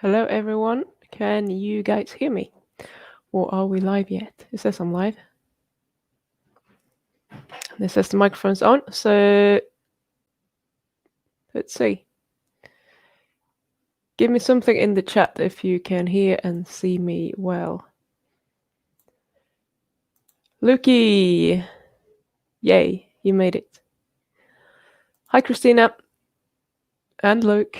Hello, everyone. Can you guys hear me? Or are we live yet? It says I'm live. This says the microphone's on. So let's see. Give me something in the chat if you can hear and see me well. Lukey! Yay, you made it. Hi, Christina. And Luke.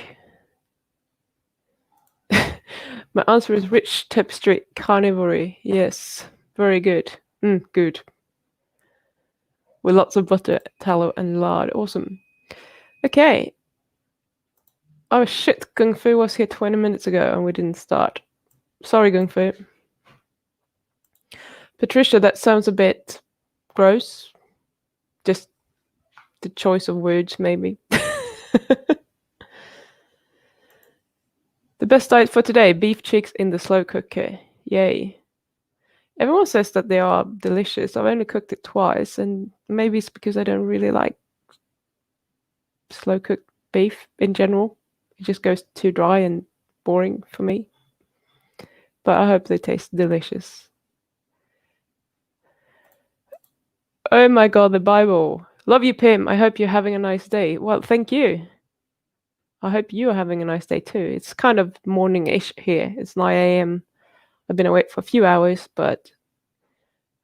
My answer is rich tapestry carnivore. Yes, very good. Good. With lots of butter, tallow, and lard. Awesome. Okay. Oh shit, Kung Fu was here 20 minutes ago and we didn't start. Sorry, Kung Fu. Patricia, that sounds a bit gross. Just the choice of words, maybe. The best diet for today, beef chicks in the slow cooker. Yay. Everyone says that they are delicious. I've only cooked it twice, and maybe it's because I don't really like slow cooked beef in general. It just goes too dry and boring for me. But I hope they taste delicious. Oh my god, the Bible. Love you, Pim. I hope you're having a nice day. Well, thank you. I hope you are having a nice day too. It's kind of morning-ish here. It's 9 a.m. I've been awake for a few hours, but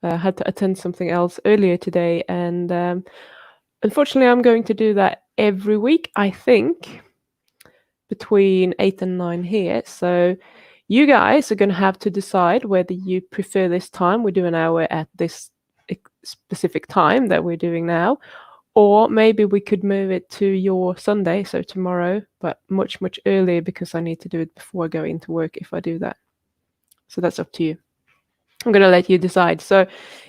I had to attend something else earlier today. And unfortunately, I'm going to do that every week, I think, between 8 and 9 here. So you guys are going to have to decide whether you prefer this time. We do an hour at this specific time that we're doing now. Or maybe we could move it to your Sunday, so tomorrow, but much, much earlier because I need to do it before I go into work if I do that. So that's up to you. I'm going to let you decide. So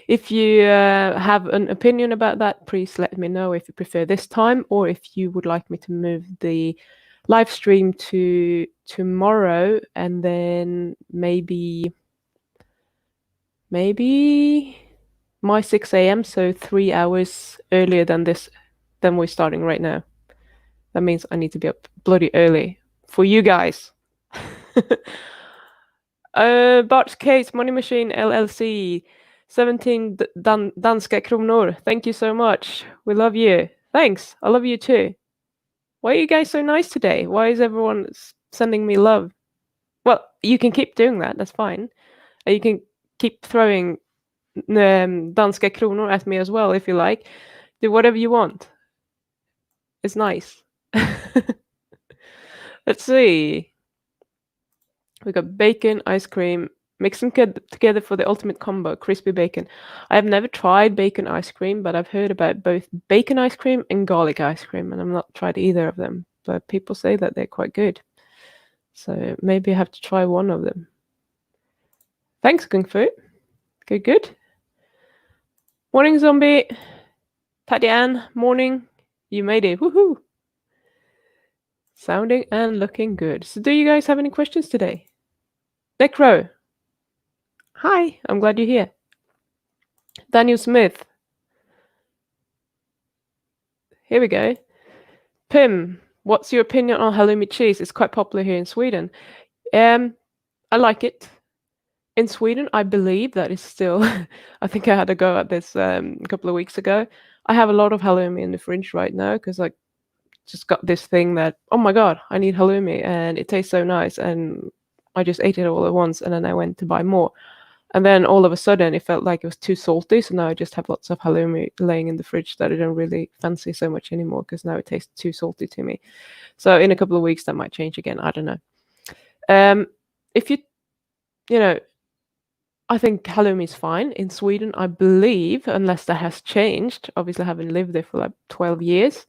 if you have an opinion about that, please let me know if you prefer this time or if you would like me to move the live stream to tomorrow and then maybe my 6 a.m., so 3 hours earlier than we're starting right now. That means I need to be up bloody early for you guys. Bart's Case, Money Machine LLC, 17 danska kronor. Thank you so much. We love you. Thanks. I love you too. Why are you guys so nice today? Why is everyone sending me love? Well, you can keep doing that. That's fine. You can keep throwing danska kronor at me as well if you like. Do whatever you want. It's nice. Let's see. We got bacon, ice cream, mix them together for the ultimate combo, crispy bacon. I have never tried bacon ice cream, but I've heard about both bacon ice cream and garlic ice cream, and I've not tried either of them. But people say that they're quite good. So maybe I have to try one of them. Thanks, Kung Fu. Good. Morning, Zombie. Tatian, morning. You made it. Woohoo! Sounding and looking good. So do you guys have any questions today? Necro. Hi, I'm glad you're here. Daniel Smith. Here we go. Pim, what's your opinion on halloumi cheese? It's quite popular here in Sweden. I like it. In Sweden, I believe that is still, I think I had a go at this a couple of weeks ago. I have a lot of halloumi in the fridge right now because I just got this thing that, oh my God, I need halloumi and it tastes so nice. And I just ate it all at once and then I went to buy more. And then all of a sudden it felt like it was too salty. So now I just have lots of halloumi laying in the fridge that I don't really fancy so much anymore because now it tastes too salty to me. So in a couple of weeks that might change again. I don't know. If you know, I think halloumi is fine. In Sweden, I believe, unless that has changed, obviously I haven't lived there for like 12 years,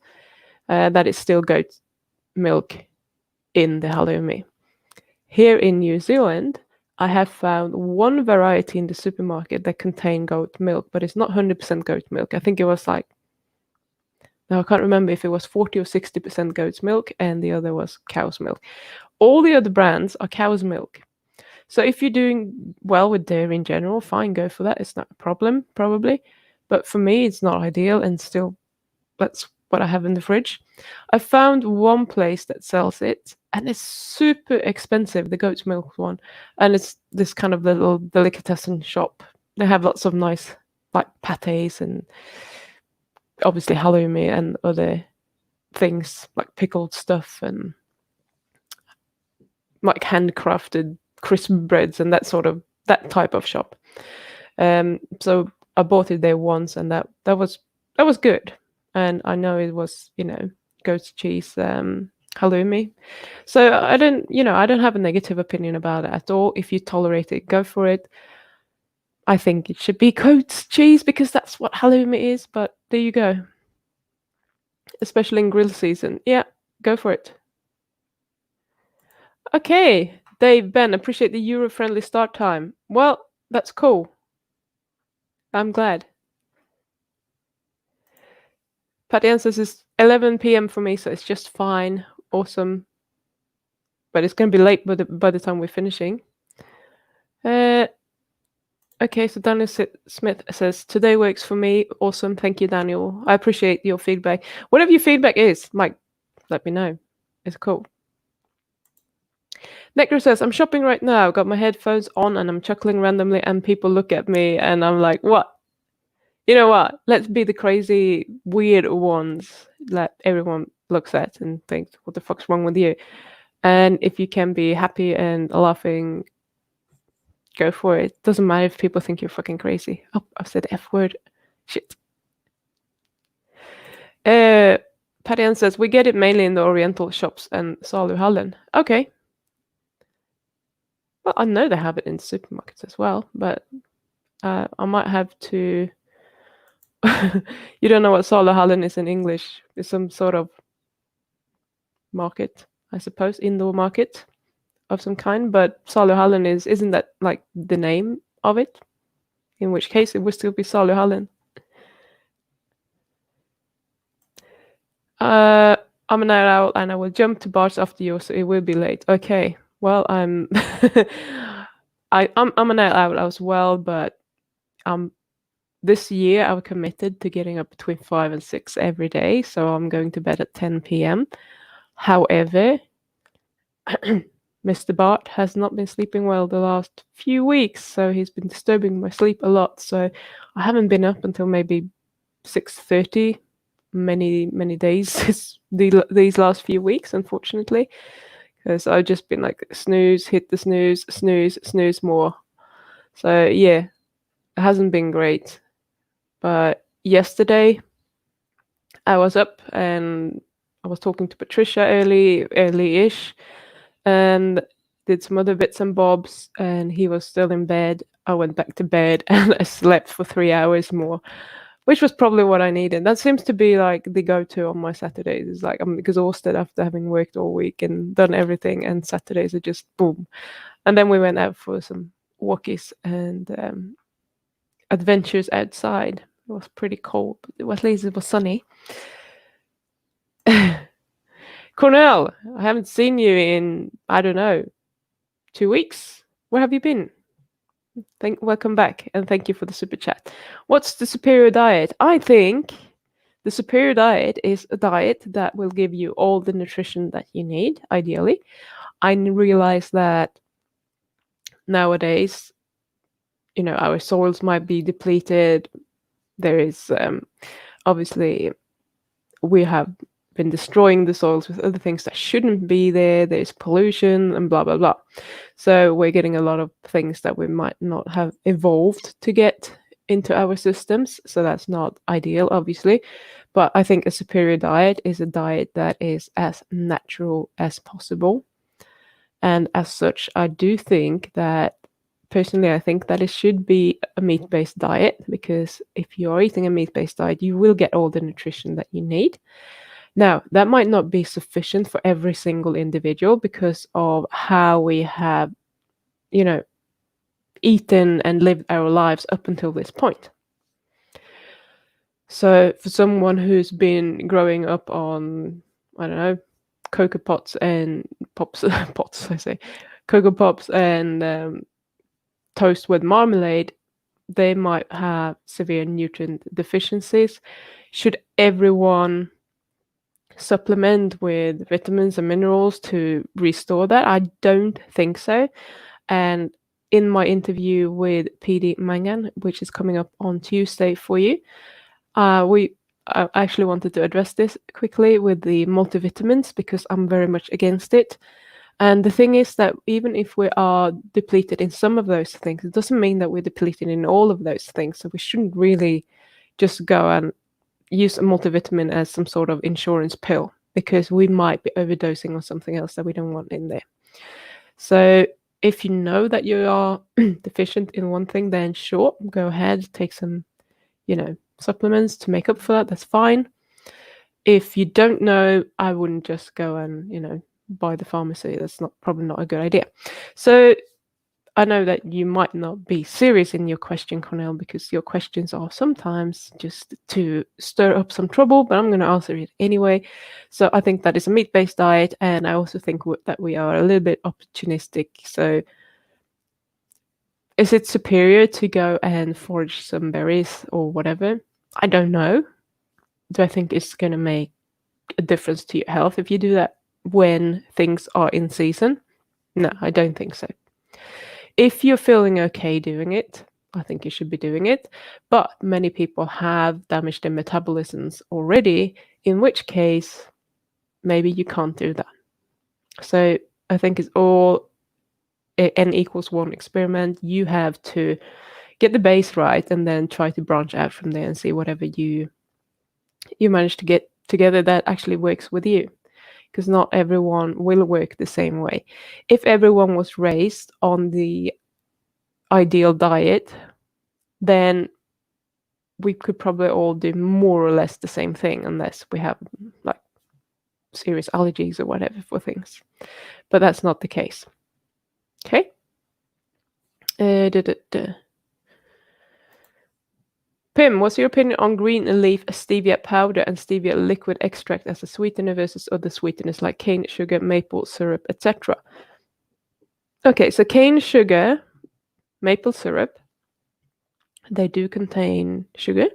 that it's still goat milk in the halloumi. Here in New Zealand, I have found one variety in the supermarket that contained goat milk, but it's not 100% goat milk. I think it was like, now I can't remember if it was 40 or 60% goat's milk and the other was cow's milk. All the other brands are cow's milk. So if you're doing well with dairy in general, fine, go for that. It's not a problem, probably. But for me, it's not ideal and still, that's what I have in the fridge. I found one place that sells it, and it's super expensive, the goat's milk one. And it's this kind of little delicatessen shop. They have lots of nice, like, pates and obviously halloumi and other things, like pickled stuff and like handcrafted crisp breads and that type of shop. So I bought it there once, and that was good. And I know it was, goat's cheese halloumi. So I don't have a negative opinion about it at all. If you tolerate it, go for it. I think it should be goat's cheese because that's what halloumi is. But there you go. Especially in grill season. Yeah, go for it. Okay, Dave, Ben, appreciate the Euro-friendly start time. Well, that's cool. I'm glad. Patty answers is 11 p.m. for me, so it's just fine. Awesome. But it's going to be late by the time we're finishing. Okay, so Daniel Smith says, today works for me. Awesome. Thank you, Daniel. I appreciate your feedback. Whatever your feedback is, Mike, let me know. It's cool. Necro says, I'm shopping right now. Got my headphones on and I'm chuckling randomly and people look at me and I'm like, what? You know what? Let's be the crazy, weird ones that everyone looks at and thinks, what the fuck's wrong with you? And if you can be happy and laughing, go for it. Doesn't matter if people think you're fucking crazy. Oh, I've said the F word. Shit. Patty Ann says, we get it mainly in the Oriental shops and Saluhallen. Okay. Well, I know they have it in supermarkets as well, but I might have to... You don't know what Saluhallen is in English. It's some sort of market, I suppose, indoor market of some kind, but Saluhallen isn't that like the name of it? In which case it would still be Saluhallen. I'm a night owl and I will jump to bars after you, so it will be late. Okay. Well, I'm I'm a night owl as well, but this year I've committed to getting up between 5 and 6 every day, so I'm going to bed at 10 p.m. However, Mr. Bart has not been sleeping well the last few weeks, so he's been disturbing my sleep a lot. So I haven't been up until maybe 6:30 many days these last few weeks, unfortunately, because I've just been like snooze, hit the snooze, snooze, snooze more. So yeah, it hasn't been great. But yesterday I was up and I was talking to Patricia early-ish, and did some other bits and bobs, and he was still in bed. I went back to bed and I slept for 3 hours more, which was probably what I needed. That seems to be like the go-to on my Saturdays. It's like I'm exhausted after having worked all week and done everything, and Saturdays are just boom. And then we went out for some walkies and adventures outside. It was pretty cold, but at least it was sunny. Cornell, I haven't seen you in, I don't know, 2 weeks. Where have you been? Welcome back, and thank you for the super chat. What's the superior diet? I think the superior diet is a diet that will give you all the nutrition that you need, ideally. I realize that nowadays, our soils might be depleted. There is obviously, we have been destroying the soils with other things that shouldn't be there. There's pollution and blah, blah, blah. So we're getting a lot of things that we might not have evolved to get into our systems. So that's not ideal, obviously. But I think a superior diet is a diet that is as natural as possible. And as such, I do think that, personally, I think that it should be a meat-based diet, because if you're eating a meat-based diet, you will get all the nutrition that you need. Now, that might not be sufficient for every single individual because of how we have, eaten and lived our lives up until this point. So for someone who's been growing up on, I don't know, Cocoa Pops and Cocoa Pops and toast with marmalade, they might have severe nutrient deficiencies. Should everyone supplement with vitamins and minerals to restore that? I don't think so. And in my interview with PD Mangan, which is coming up on Tuesday for you, I actually wanted to address this quickly with the multivitamins because I'm very much against it. And the thing is that even if we are depleted in some of those things, it doesn't mean that we're depleted in all of those things. So we shouldn't really just go and use a multivitamin as some sort of insurance pill because we might be overdosing on something else that we don't want in there. So if you know that you are deficient in one thing, then sure, go ahead, take some, supplements to make up for that. That's fine. If you don't know, I wouldn't just go and, buy the pharmacy. That's probably not a good idea. So I know that you might not be serious in your question, Cornell, because your questions are sometimes just to stir up some trouble, but I'm going to answer it anyway. So I think that is a meat-based diet, and I also think that we are a little bit opportunistic. So is it superior to go and forage some berries or whatever? I don't know. Do I think it's going to make a difference to your health if you do that when things are in season? No, I don't think so. If you're feeling okay doing it, I think you should be doing it. But many people have damaged their metabolisms already, in which case maybe you can't do that. So I think it's all n equals 1 experiment. You have to get the base right and then try to branch out from there and see whatever you manage to get together that actually works with you. Because not everyone will work the same way. If everyone was raised on the ideal diet, then we could probably all do more or less the same thing unless we have like serious allergies or whatever for things. But that's not the case. Okay. Pim, what's your opinion on green leaf stevia powder and stevia liquid extract as a sweetener versus other sweeteners like cane sugar, maple syrup, etc.? Okay, so cane sugar, maple syrup, they do contain sugar.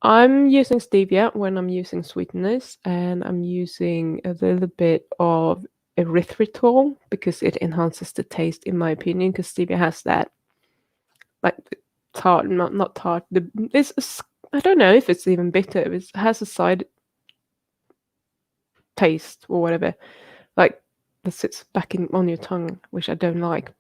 I'm using stevia when I'm using sweeteners, and I'm using a little bit of erythritol because it enhances the taste, in my opinion, because stevia has that like tart, not tart. I don't know if it's even bitter. It has a side taste or whatever, like that sits back on your tongue, which I don't like.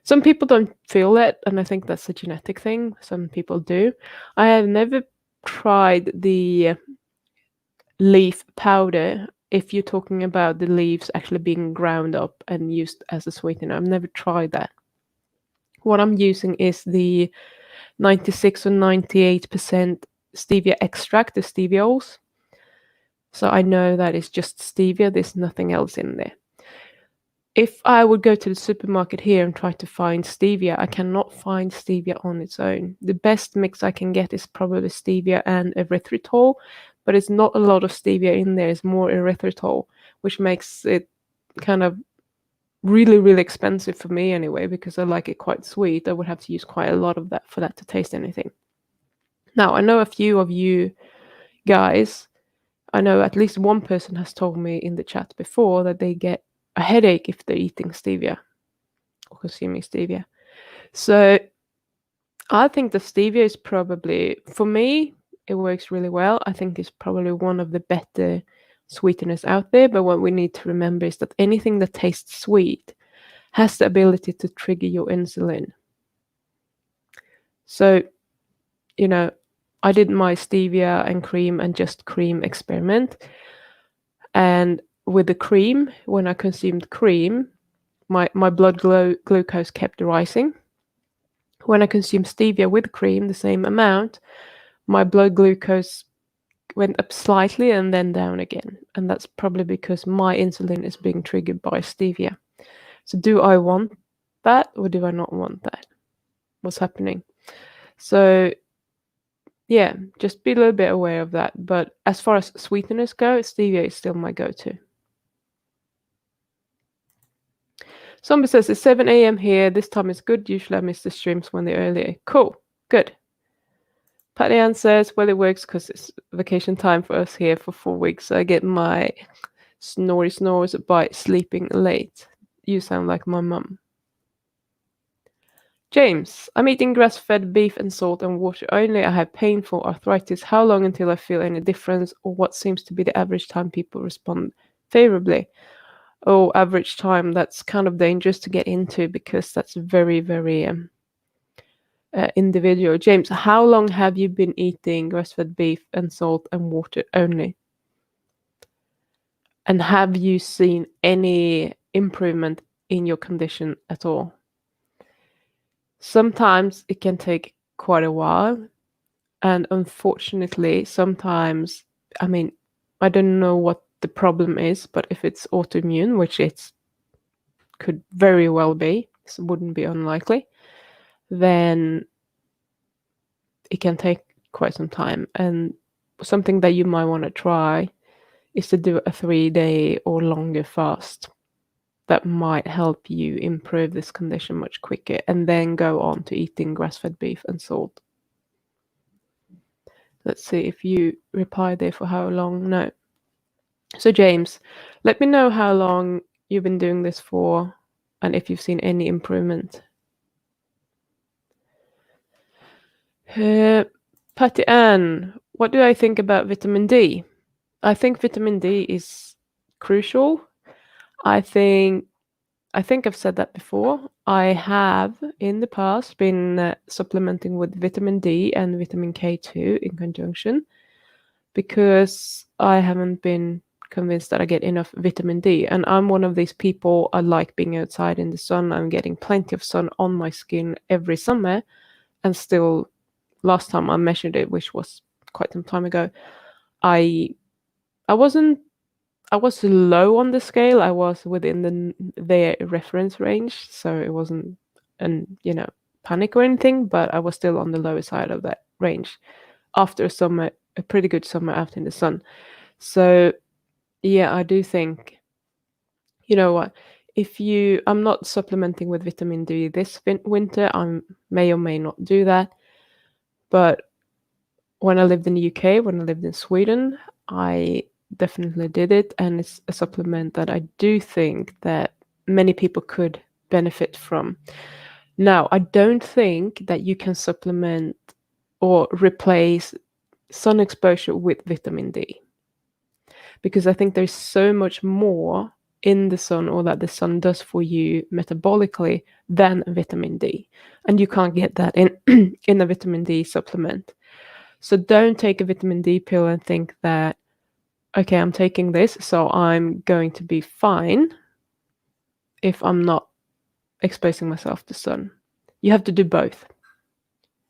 Some people don't feel it, and I think that's a genetic thing. Some people do. I have never tried the leaf powder if you're talking about the leaves actually being ground up and used as a sweetener. I've never tried that. What I'm using is the 96 or 98% stevia extract, the steviols. So I know that it's just stevia, there's nothing else in there. If I would go to the supermarket here and try to find stevia, I cannot find stevia on its own. The best mix I can get is probably stevia and erythritol, but it's not a lot of stevia in there. It's more erythritol, which makes it kind of really, really expensive for me anyway, because I like it quite sweet. I would have to use quite a lot of that for that to taste anything. Now, I know a few of you guys, I know at least one person has told me in the chat before that they get a headache if they're eating stevia or consuming stevia. So I think the stevia is probably, for me, it works really well. I think it's probably one of the better sweeteners out there. But what we need to remember is that anything that tastes sweet has the ability to trigger your insulin. So, I did my stevia and cream and just cream experiment. And with the cream, when I consumed cream, my blood glucose kept rising. When I consumed stevia with cream, the same amount, my blood glucose went up slightly and then down again. And that's probably because my insulin is being triggered by stevia. So do I want that or do I not want that? What's happening? So yeah, just be a little bit aware of that. But as far as sweeteners go, stevia is still my go-to. Zombie says it's 7 a.m. here. This time is good. Usually I miss the streams when they're earlier. Cool. Good. Patty Ann says, well, it works because it's vacation time for us here for 4 weeks. So I get my snory snores by sleeping late. You sound like my mum. James, I'm eating grass-fed beef and salt and water only. I have painful arthritis. How long until I feel any difference, or what seems to be the average time people respond favorably? Oh, average time, that's kind of dangerous to get into because that's very, very individual. James, how long have you been eating grass-fed beef and salt and water only? And have you seen any improvement in your condition at all? Sometimes it can take quite a while. And unfortunately, sometimes, I mean, I don't know what the problem is, but if it's autoimmune, which it could very well be, so wouldn't be unlikely, then it can take quite some time. And something that you might want to try is to do a 3-day or longer fast. That might help you improve this condition much quicker, and then go on to eating grass-fed beef and salt. Let's see if you reply there for how long. No. So James, let me know how long you've been doing this for and if you've seen any improvement. Patty Ann, what do I think about vitamin D? I think vitamin D is crucial. I think I've said that before. I have in the past been supplementing with vitamin D and vitamin K2 in conjunction because I haven't been convinced that I get enough vitamin D. And I'm one of these people, I like being outside in the sun. I'm getting plenty of sun on my skin every summer. And still, last time I measured it, which was quite some time ago, I was low on the scale. I was within their reference range, so it wasn't panic or anything, but I was still on the lower side of that range after a pretty good summer out in the sun. So yeah, I do think, you know what, I'm not supplementing with vitamin D this winter. I may or may not do that, but when I lived in the UK, when I lived in Sweden, I definitely did it, and it's a supplement that I do think that many people could benefit from. Now, I don't think that you can supplement or replace sun exposure with vitamin D, because I think there's so much more in the sun, or that the sun does for you metabolically, than vitamin D, and you can't get that in in a vitamin D supplement. So don't take a vitamin D pill and think that, okay, I'm taking this, so I'm going to be fine if I'm not exposing myself to sun. You have to do both,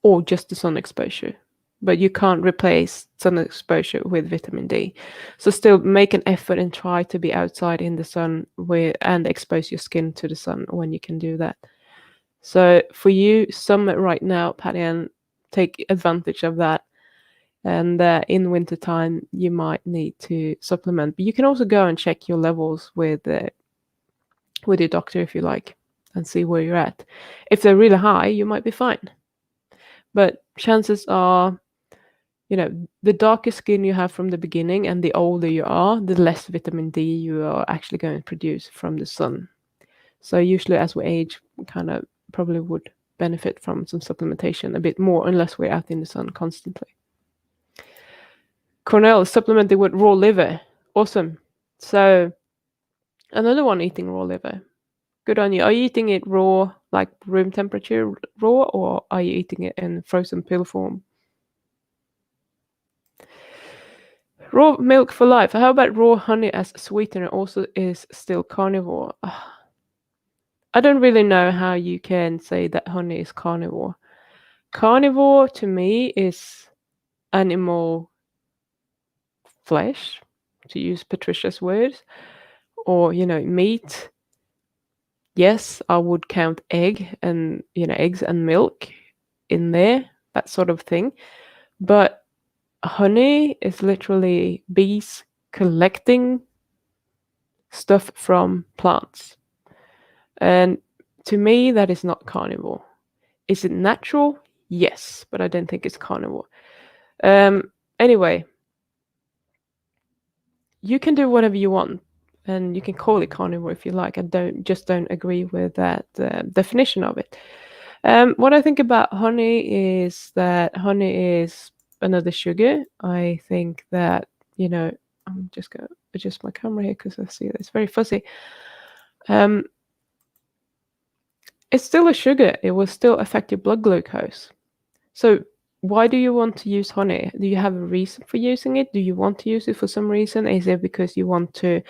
or just the sun exposure. But you can't replace sun exposure with vitamin D. So still make an effort and try to be outside in the sun and expose your skin to the sun when you can do that. So for you, summer right now, Patty Ann, take advantage of that. And in wintertime, you might need to supplement. But you can also go and check your levels with your doctor if you like, and see where you're at. If they're really high, you might be fine. But chances are, the darker skin you have from the beginning and the older you are, the less vitamin D you are actually going to produce from the sun. So usually as we age, we kind of probably would benefit from some supplementation a bit more, unless we're out in the sun constantly. Cornell, supplemented with raw liver. Awesome. So another one eating raw liver. Good on you. Are you eating it raw, like room temperature raw, or are you eating it in frozen pill form? Raw milk for life. How about raw honey as sweetener also is still carnivore? I don't really know how you can say that honey is carnivore. Carnivore to me is animal flesh, to use Patricia's words, or meat. Yes, I would count eggs and milk in there, that sort of thing. But honey is literally bees collecting stuff from plants. And to me, that is not carnivore. Is it natural? Yes, but I don't think it's carnivore. Anyway, you can do whatever you want, and you can call it carnivore if you like. I don't agree with that definition of it. What I think about honey is that honey is another sugar. I think that, I'm just going to adjust my camera here because I see that it's very fuzzy. It's still a sugar. It will still affect your blood glucose. So why do you want to use honey? Do you have a reason for using it? Do you want to use it for some reason? Is it because you want to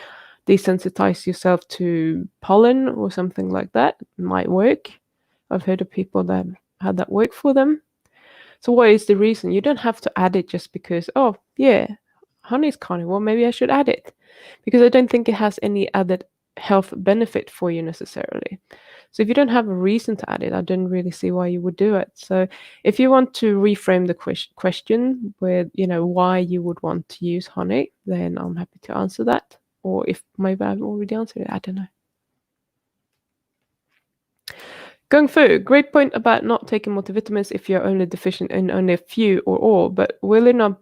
desensitize yourself to pollen or something like that? It might work. I've heard of people that had that work for them. So what is the reason? You don't have to add it just because, oh, yeah, honey is carnivore, maybe I should add it. Because I don't think it has any added health benefit for you necessarily. So if you don't have a reason to add it, I don't really see why you would do it. So if you want to reframe the question with, why you would want to use honey, then I'm happy to answer that. Or if maybe I've already answered it, I don't know. Kung Fu, great point about not taking multivitamins if you're only deficient in only a few or all, but will it not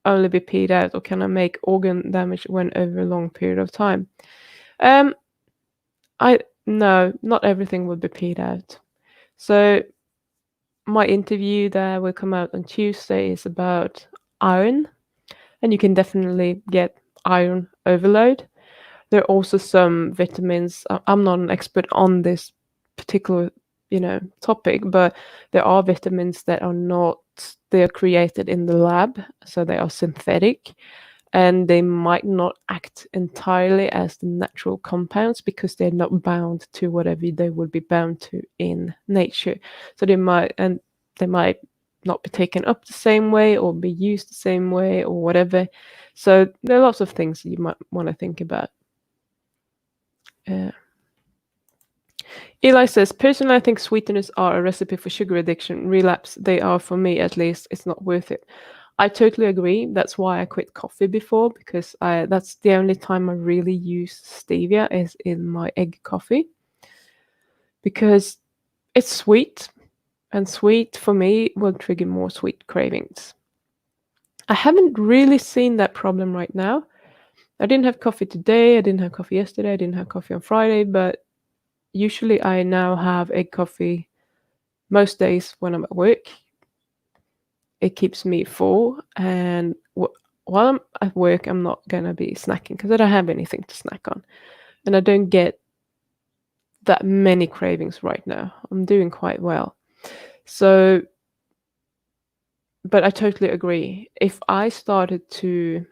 only be peed out, or can I make organ damage when over a long period of time? No, not everything will be peed out. So my interview that will come out on Tuesday is about iron, and you can definitely get iron overload. There are also some vitamins. I'm not an expert on this particular, topic, but there are vitamins that are not, they are created in the lab, so they are synthetic, and they might not act entirely as the natural compounds because they're not bound to whatever they would be bound to in nature. So they might not be taken up the same way or be used the same way or whatever. So there are lots of things you might want to think about. Eli says, personally, I think sweeteners are a recipe for sugar addiction. Relapse, they are for me at least. It's not worth it. I totally agree. That's why I quit coffee before, because that's the only time I really use stevia is in my egg coffee, because it's sweet, and sweet for me will trigger more sweet cravings. I haven't really seen that problem right now. I didn't have coffee today. I didn't have coffee yesterday. I didn't have coffee on Friday, but usually I now have egg coffee most days when I'm at work. It keeps me full, and while I'm at work, I'm not gonna be snacking because I don't have anything to snack on, and I don't get that many cravings right now. I'm doing quite well. So, but I totally agree. If I started to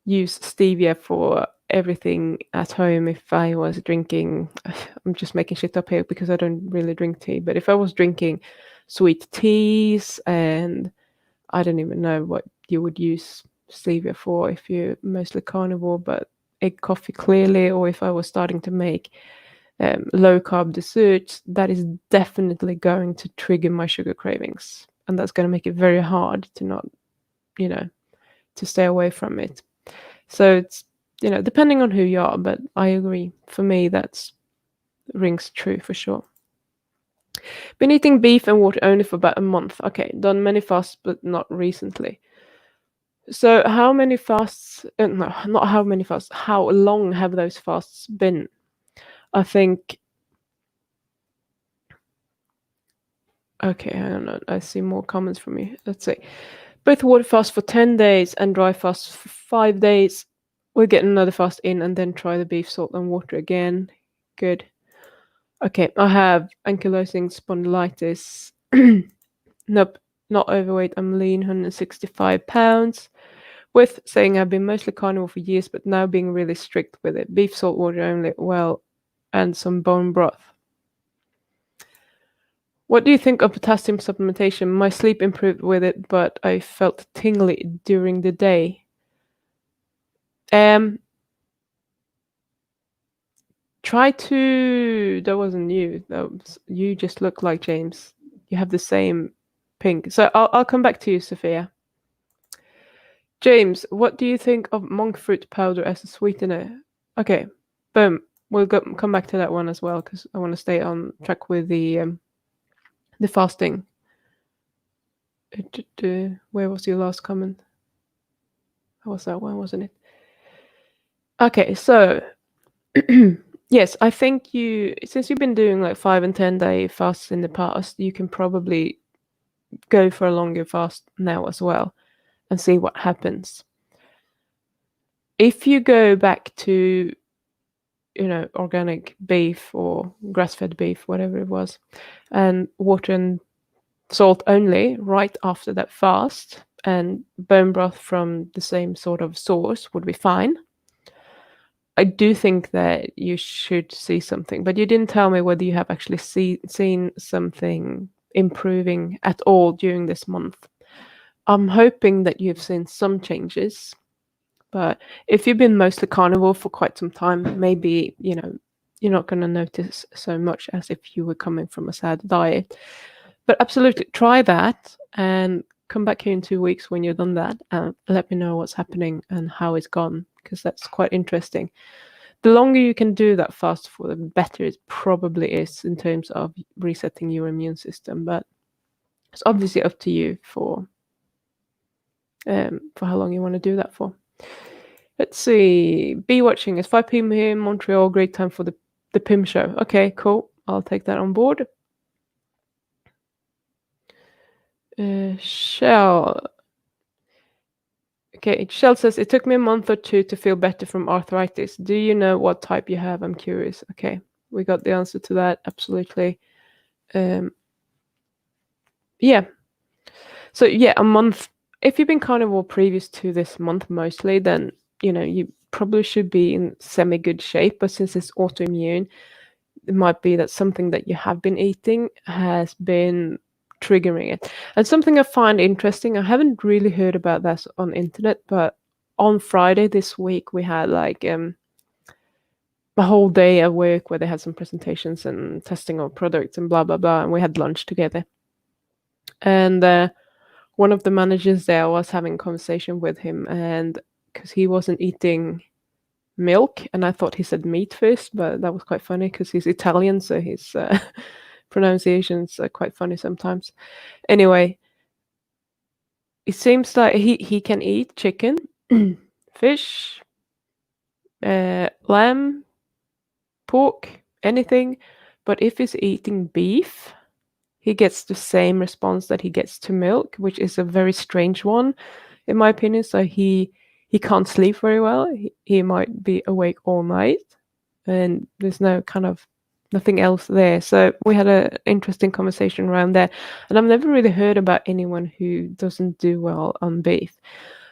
use stevia for everything at home, if I was drinking, I'm just making shit up here because I don't really drink tea, but if I was drinking sweet teas, and I don't even know what you would use stevia for if you're mostly carnivore, but egg coffee clearly, or if I was starting to make low carb desserts, that is definitely going to trigger my sugar cravings, and that's going to make it very hard to not, to stay away from it. So it's, depending on who you are, but I agree. For me, that's rings true for sure. Been eating beef and water only for about a month. Okay, done many fasts, but not recently. So how many fasts? No, not how many fasts. How long have those fasts been? I think. Okay, I don't know. I see more comments from you. Let's see. Both water fast for 10 days and dry fast for 5 days. We'll get another fast in and then try the beef, salt, and water again. Good. Okay, I have ankylosing spondylitis. Nope, not overweight. I'm lean, 165 pounds. With saying I've been mostly carnivore for years, but now being really strict with it. Beef, salt, water only, well, and some bone broth. What do you think of potassium supplementation? My sleep improved with it, but I felt tingly during the day. Try to. That wasn't you. You just look like James. You have the same pink. So I'll come back to you, Sophia. James, what do you think of monk fruit powder as a sweetener? Okay, boom. We'll come back to that one as well because I want to stay on track with the fasting. Where was your last comment? That was that one, wasn't it? Okay, so yes, I think since you've been doing like 5 and 10 day fasts in the past, you can probably go for a longer fast now as well and see what happens. If you go back to, organic beef or grass-fed beef, whatever it was, and water and salt only right after that fast, and bone broth from the same sort of source would be fine. I do think that you should see something, but you didn't tell me whether you have actually seen something improving at all during this month. I'm hoping that you've seen some changes, but if you've been mostly carnivore for quite some time, maybe, you're not going to notice so much as if you were coming from a sad diet. But absolutely try that and come back here in 2 weeks when you've done that and let me know what's happening and how it's gone, because that's quite interesting. The longer you can do that fast for, the better it probably is in terms of resetting your immune system. But it's obviously up to you for how long you want to do that for. Let's see. Be watching. It's 5 p.m. here in Montreal. Great time for the PIM show. Okay, cool. I'll take that on board. Shell. Okay, Shell says, it took me a month or two to feel better from arthritis. Do you know what type you have? I'm curious. Okay, we got the answer to that. Absolutely. Yeah. So yeah, a month. If you've been carnivore previous to this month mostly, then, you probably should be in semi-good shape. But since it's autoimmune, it might be that something that you have been eating has been triggering it. And something I find interesting, I haven't really heard about this on internet, but on Friday this week we had like a whole day at work where they had some presentations and testing of products and blah blah blah, and we had lunch together. And one of the managers there was having a conversation with him, and because he wasn't eating milk, and I thought he said meat first, but that was quite funny because he's Italian, so his pronunciations are quite funny sometimes. Anyway, it seems like he can eat chicken, fish, lamb, pork, anything, but if he's eating beef, he gets the same response that he gets to milk, which is a very strange one, in my opinion. So he can't sleep very well. He might be awake all night, and there's nothing else there. So we had an interesting conversation around that, and I've never really heard about anyone who doesn't do well on beef.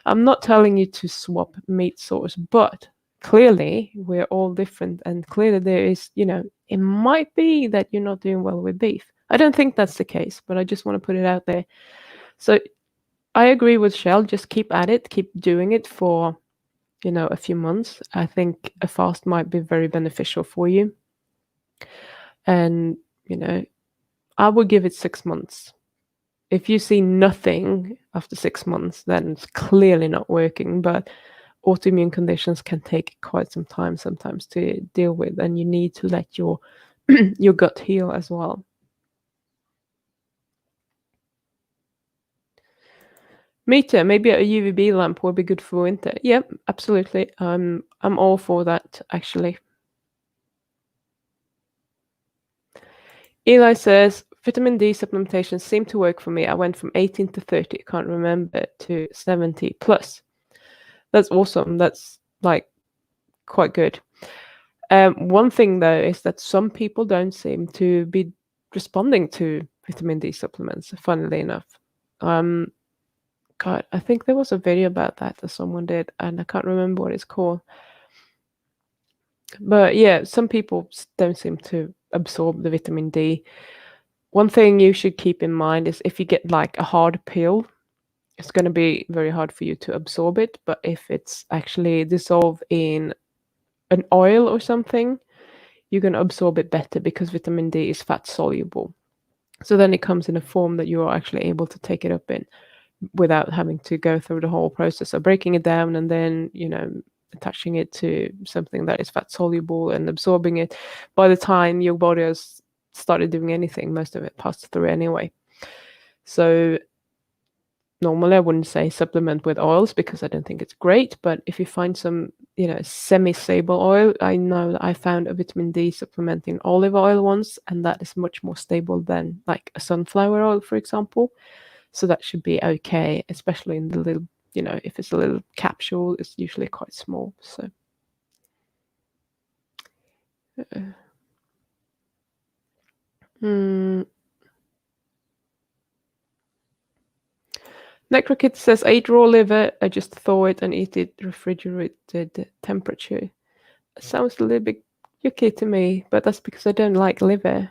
I'm not telling you to swap meat source, but clearly we're all different, and clearly there is, it might be that you're not doing well with beef. I don't think that's the case, but I just want to put it out there. So I agree with Shell. Just keep at it, keep doing it for, a few months. I think a fast might be very beneficial for you. And, I would give it 6 months. If you see nothing after 6 months, then it's clearly not working. But autoimmune conditions can take quite some time sometimes to deal with, and you need to let your your gut heal as well. Meter, maybe a UVB lamp would be good for winter. Yep, absolutely. I'm all for that, actually. Eli says, vitamin D supplementation seemed to work for me. I went from 18 to 30, can't remember, to 70 plus. That's awesome. That's like quite good. One thing though is that some people don't seem to be responding to vitamin D supplements, funnily enough. God, I think there was a video about that someone did, and I can't remember what it's called. But yeah, some people don't seem to absorb the vitamin D. One thing you should keep in mind is if you get like a hard pill, it's going to be very hard for you to absorb it. But if it's actually dissolved in an oil or something, you're going to absorb it better because vitamin D is fat soluble. So then it comes in a form that you are actually able to take it up in without having to go through the whole process of breaking it down and then, attaching it to something that is fat soluble and absorbing it. By the time your body has started doing anything, most of it passed through anyway. So normally I wouldn't say supplement with oils because I don't think it's great, but if you find some, semi-stable oil, I know that I found a vitamin D supplement in olive oil once, and that is much more stable than like a sunflower oil, for example. So that should be okay, especially in the little, if it's a little capsule, it's usually quite small. So. Hmm. Necrokit says, I eat raw liver, I just thaw it and eat it refrigerated temperature. It sounds a little bit yucky to me, but that's because I don't like liver.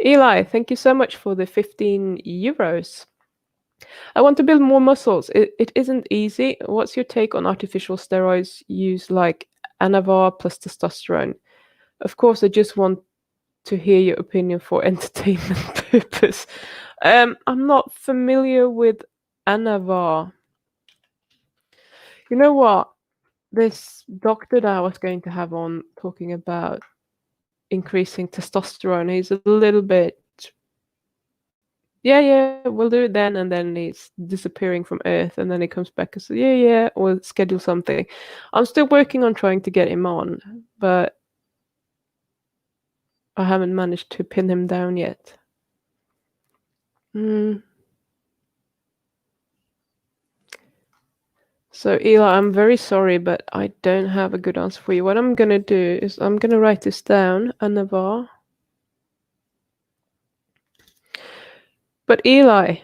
Eli, thank you so much for the 15 euros. I want to build more muscles. It isn't easy. What's your take on artificial steroids used like Anavar plus testosterone? Of course, I just want to hear your opinion for entertainment purpose. I'm not familiar with Anavar. You know what? This doctor that I was going to have on talking about increasing testosterone, he's a little bit, yeah, we'll do it then, and then he's disappearing from Earth, and then he comes back and says, yeah, we'll schedule something. I'm still working on trying to get him on, but I haven't managed to pin him down yet. So Eli, I'm very sorry, but I don't have a good answer for you. What I'm gonna do is I'm gonna write this down, Anavar. But Eli,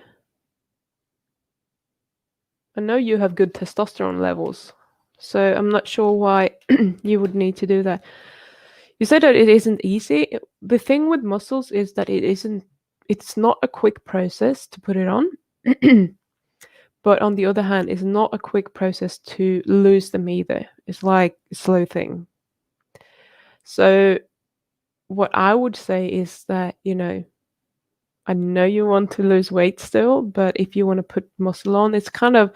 I know you have good testosterone levels, so I'm not sure why you would need to do that. You said that it isn't easy. The thing with muscles is that it's not a quick process to put it on. But on the other hand, it's not a quick process to lose them either. It's like a slow thing. So what I would say is that, I know you want to lose weight still, but if you want to put muscle on, it's kind of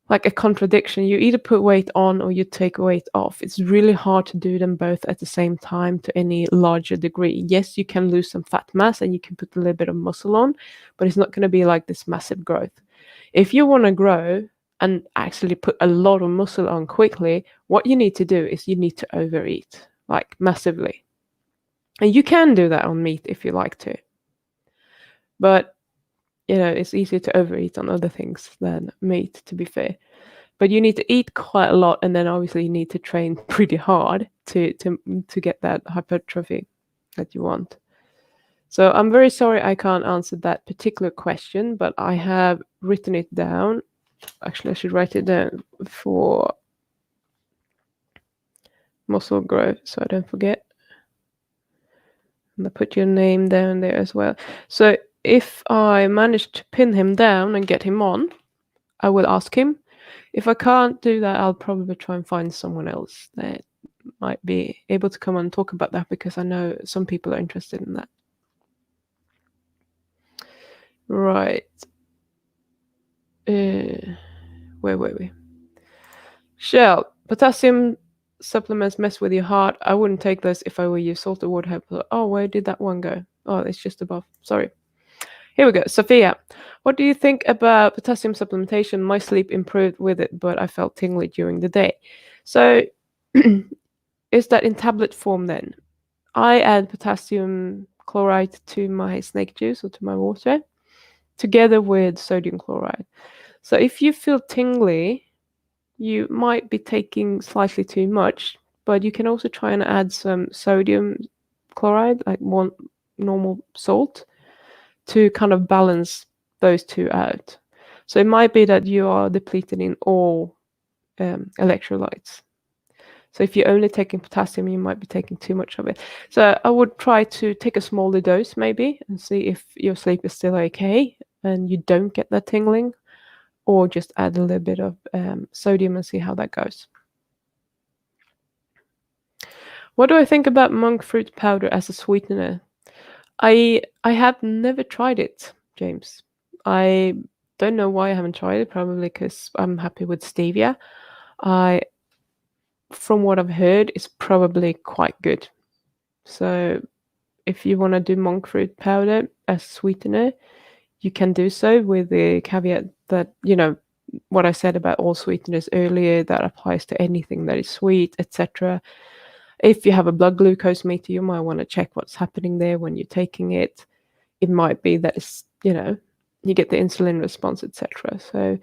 like a contradiction. You either put weight on or you take weight off. It's really hard to do them both at the same time to any larger degree. Yes, you can lose some fat mass and you can put a little bit of muscle on, but it's not going to be like this massive growth. If you want to grow and actually put a lot of muscle on quickly, what you need to do is you need to overeat, like massively. And you can do that on meat if you like to. But it's easier to overeat on other things than meat, to be fair. But you need to eat quite a lot, and then obviously you need to train pretty hard to get that hypertrophy that you want. So I'm very sorry I can't answer that particular question, but I have written it down. Actually, I should write it down for muscle growth so I don't forget. And I put your name down there as well. So if I manage to pin him down and get him on, I will ask him. If I can't do that, I'll probably try and find someone else that might be able to come and talk about that, because I know some people are interested in that. Right. Where were we? Shell, potassium supplements mess with your heart. I wouldn't take those if I were you. Salted water help. Oh, where did that one go? Oh, it's just above. Sorry. Here we go. Sophia, what do you think about potassium supplementation? My sleep improved with it, but I felt tingly during the day. So is that in tablet form then? I add potassium chloride to my snake juice or to my water together with sodium chloride. So if you feel tingly, you might be taking slightly too much, but you can also try and add some sodium chloride, like one normal salt, to kind of balance those two out. So it might be that you are depleted in all electrolytes. So if you're only taking potassium, you might be taking too much of it. So I would try to take a smaller dose maybe and see if your sleep is still okay and you don't get that tingling, or just add a little bit of sodium and see how that goes. What do I think about monk fruit powder as a sweetener? I have never tried it, James. I don't know why I haven't tried it. Probably because I'm happy with stevia. From what I've heard, it's probably quite good. So if you want to do monk fruit powder as sweetener, you can do so with the caveat that, what I said about all sweeteners earlier, that applies to anything that is sweet, etc. If you have a blood glucose meter, you might want to check what's happening there when you're taking it. It might be that it's, you get the insulin response, etc. So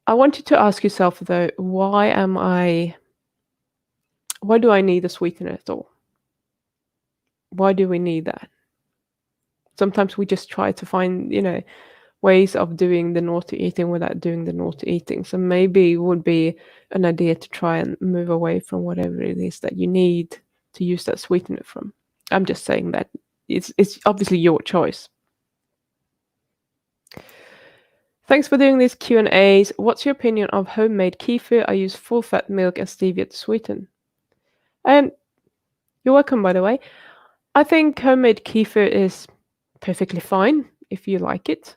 I want you to ask yourself, though, why do I need a sweetener at all? Why do we need that? Sometimes we just try to find, ways of doing the naughty eating without doing the naughty eating. So maybe it would be an idea to try and move away from whatever it is that you need to use that sweetener from. I'm just saying that it's obviously your choice. Thanks for doing these Q&As. What's your opinion of homemade kefir? I use full-fat milk and stevia to sweeten. And you're welcome, by the way. I think homemade kefir is perfectly fine if you like it.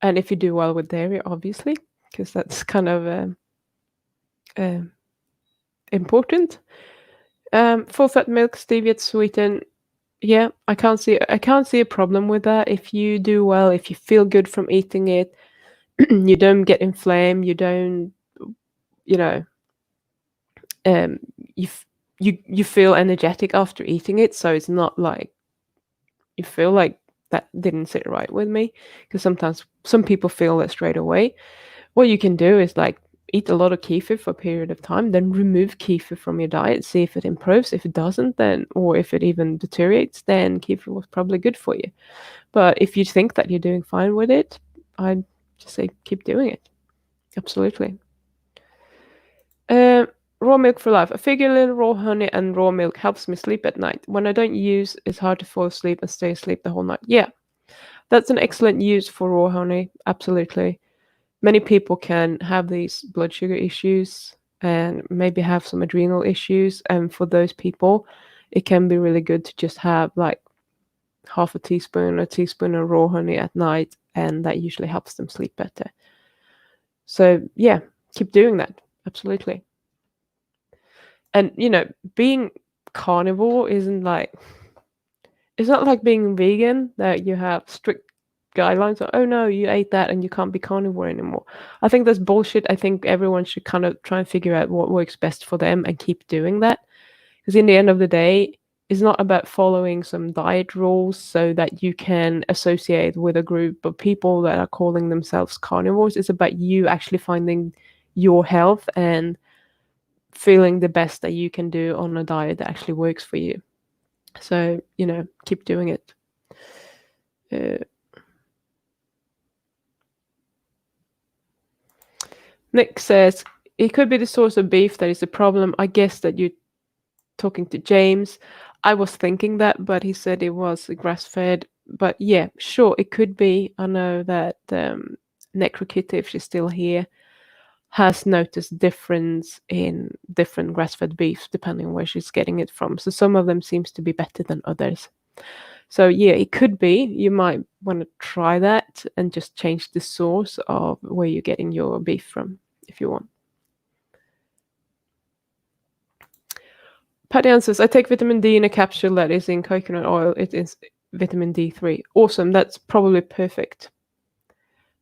And if you do well with dairy, obviously, because that's kind of important. Full-fat milk, stevia to sweeten. Yeah, I can't see a problem with that. If you do well, if you feel good from eating it, you don't get inflamed, you don't, you feel energetic after eating it. So it's not like you feel like that didn't sit right with me, because sometimes some people feel that straight away. What you can do is like eat a lot of kefir for a period of time, then remove kefir from your diet, see if it improves. If it doesn't, then, or if it even deteriorates, then kefir was probably good for you. But if you think that you're doing fine with it, I'd just say keep doing it. Absolutely. Raw milk for life. I figure a little raw honey and raw milk helps me sleep at night. When I don't use, it's hard to fall asleep and stay asleep the whole night. Yeah, that's an excellent use for raw honey. Absolutely. Many people can have these blood sugar issues and maybe have some adrenal issues. And for those people, it can be really good to just have like half a teaspoon of raw honey at night. And that usually helps them sleep better. So yeah, keep doing that. Absolutely. And, being carnivore isn't like, it's not like being vegan that you have strict guidelines. Oh no, you ate that and you can't be carnivore anymore. I think that's bullshit. I think everyone should kind of try and figure out what works best for them and keep doing that. Because in the end of the day, it's not about following some diet rules so that you can associate with a group of people that are calling themselves carnivores. It's about you actually finding your health and feeling the best that you can do on a diet that actually works for you. So, keep doing it. Nick says, it could be the source of beef that is the problem. I guess that you're talking to James. I was thinking that, but he said it was grass-fed. But yeah, sure, it could be. I know that Necrokitty, if she's still here, has noticed difference in different grass-fed beef depending on where she's getting it from. So some of them seems to be better than others. So yeah, it could be. You might want to try that and just change the source of where you're getting your beef from if you want. Patty answers, I take vitamin D in a capsule that is in coconut oil. It is vitamin D3. Awesome. That's probably perfect.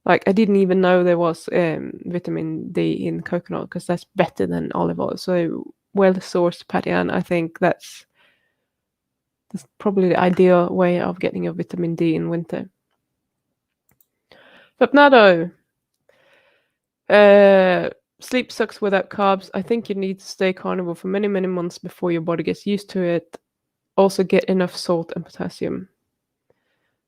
Like, I didn't even know there was vitamin D in coconut, because that's better than olive oil. So well-sourced, Patty Ann. I think that's probably the ideal way of getting your vitamin D in winter. Fapnado. Sleep sucks without carbs. I think you need to stay carnivore for many, many months before your body gets used to it. Also get enough salt and potassium.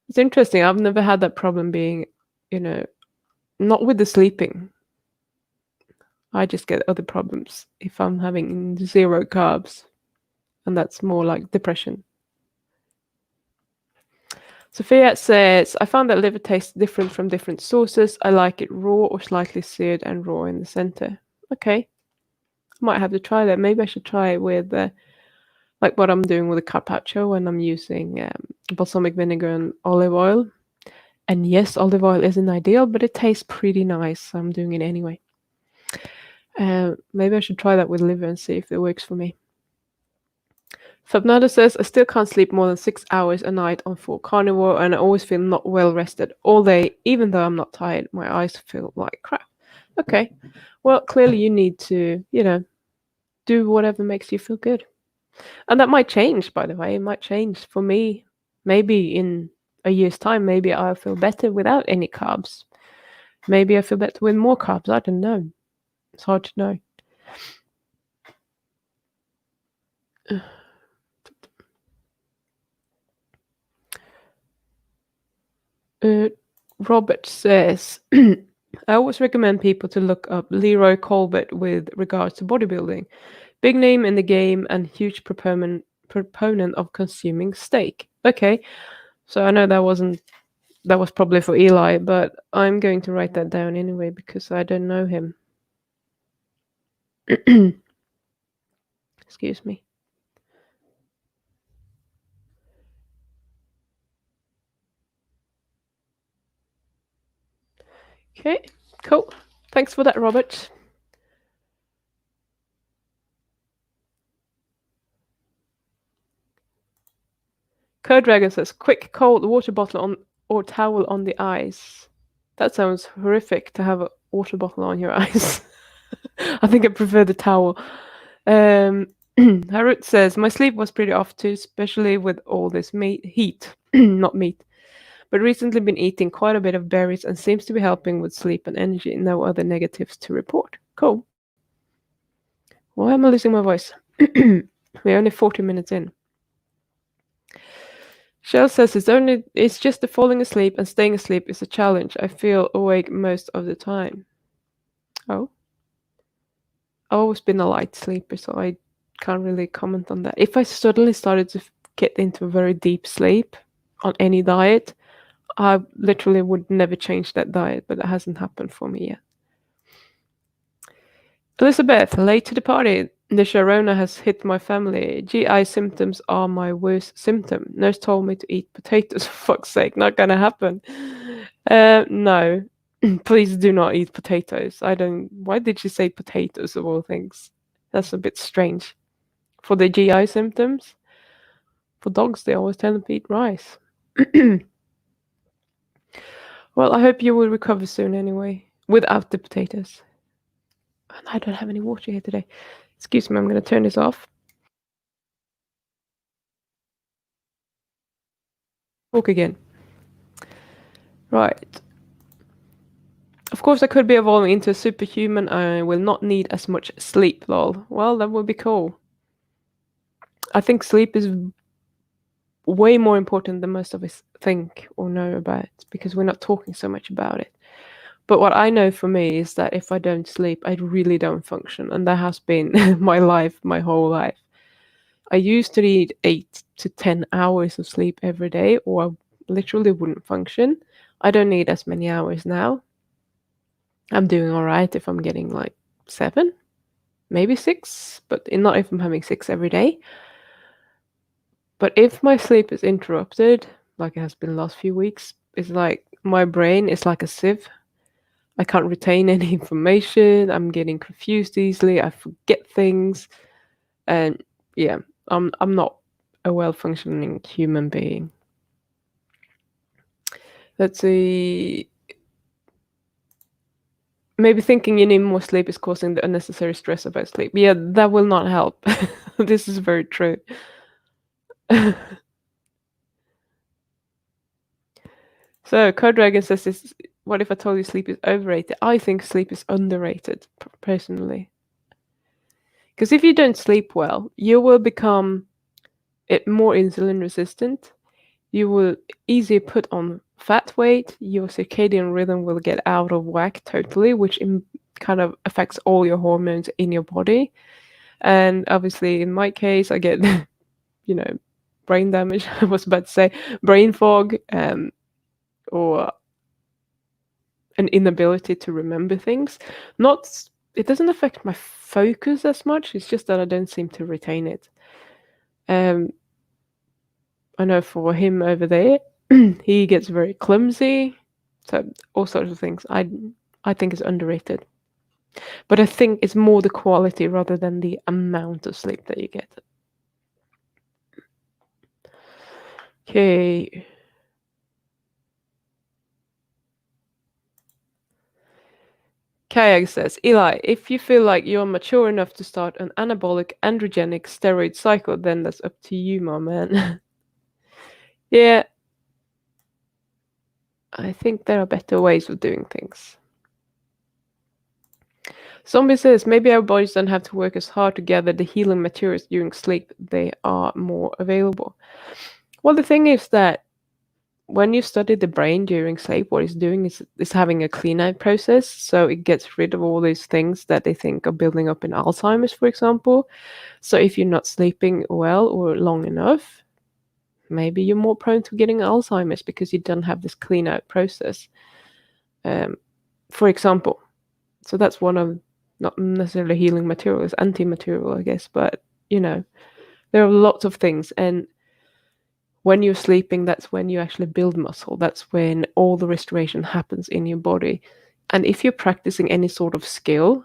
It's interesting. I've never had that problem being, not with the sleeping. I just get other problems if I'm having 0 carbs. And that's more like depression. Sophia says, I found that liver tastes different from different sources. I like it raw or slightly seared and raw in the center. Okay. I might have to try that. Maybe I should try it with, like what I'm doing with the carpaccio when I'm using balsamic vinegar and olive oil. And yes, olive oil isn't ideal, but it tastes pretty nice. So I'm doing it anyway. Maybe I should try that with liver and see if it works for me. Subnada says, I still can't sleep more than 6 hours a night on full carnivore, and I always feel not well rested all day, even though I'm not tired. My eyes feel like crap. Okay. Well, clearly you need to, do whatever makes you feel good. And that might change, by the way. It might change for me. Maybe in a year's time, maybe I'll feel better without any carbs. Maybe I feel better with more carbs. I don't know. It's hard to know. Robert says, I always recommend people to look up Leroy Colbert with regards to bodybuilding. Big name in the game and huge proponent of consuming steak. Okay, so I know that was probably for Eli, but I'm going to write that down anyway because I don't know him. Excuse me. Okay, cool. Thanks for that, Robert. Code Dragon says, quick cold water bottle on or towel on the eyes. That sounds horrific to have a water bottle on your eyes. I think I prefer the towel. Harut says, my sleep was pretty off too, especially with all this heat, not meat. But recently been eating quite a bit of berries and seems to be helping with sleep and energy. No other negatives to report. Cool. Why am I losing my voice? We're only 40 minutes in. Shell says it's just the falling asleep and staying asleep is a challenge. I feel awake most of the time. Oh. I've always been a light sleeper, so I can't really comment on that. If I suddenly started to get into a very deep sleep on any diet, I literally would never change that diet, but that hasn't happened for me yet. Elizabeth, late to the party. The Sharona has hit my family. GI symptoms are my worst symptom. Nurse told me to eat potatoes, for fuck's sake. Not gonna happen. No. Please do not eat potatoes. Why did she say potatoes of all things? That's a bit strange. For the GI symptoms? For dogs, they always tell them to eat rice. Well, I hope you will recover soon anyway, without the potatoes. And I don't have any water here today. Excuse me, I'm going to turn this off. Talk again. Right. Of course, I could be evolving into a superhuman. I will not need as much sleep, lol. Well, that would be cool. I think sleep is way more important than most of us think or know about because we're not talking so much about it. But what I know for me is that if I don't sleep, I really don't function. And that has been my life, my whole life. I used to need 8 to 10 hours of sleep every day, or I literally wouldn't function. I don't need as many hours now. I'm doing all right if I'm getting like 7, maybe 6, but not if I'm having 6 every day. But if my sleep is interrupted, like it has been the last few weeks, it's like my brain is like a sieve. I can't retain any information. I'm getting confused easily. I forget things. And yeah, I'm not a well-functioning human being. Let's see. Maybe thinking you need more sleep is causing the unnecessary stress about sleep. Yeah, that will not help. This is very true. So, Code Dragon says this, what if I told you sleep is overrated? I think sleep is underrated, personally. Because if you don't sleep well, you will become more insulin resistant. You will easily put on fat weight. Your circadian rhythm will get out of whack totally, which kind of affects all your hormones in your body. And obviously, in my case, I get, brain damage. I was about to say brain fog, or an inability to remember things. It doesn't affect my focus as much. It's just that I don't seem to retain it. I know for him over there, he gets very clumsy. So all sorts of things. I think is underrated. But I think it's more the quality rather than the amount of sleep that you get. Okay. Kayak says, Eli, if you feel like you're mature enough to start an anabolic androgenic steroid cycle, then that's up to you, my man. Yeah, I think there are better ways of doing things. Zombie says, maybe our bodies don't have to work as hard to gather the healing materials during sleep. They are more available. Well, the thing is that when you study the brain during sleep, what it's doing is having a clean out process. So it gets rid of all these things that they think are building up in Alzheimer's, for example. So if you're not sleeping well or long enough, maybe you're more prone to getting Alzheimer's because you don't have this clean out process. For example, so that's one of not necessarily healing materials, anti-material, I guess, but there are lots of things. And when you're sleeping, that's when you actually build muscle. That's when all the restoration happens in your body. And if you're practicing any sort of skill,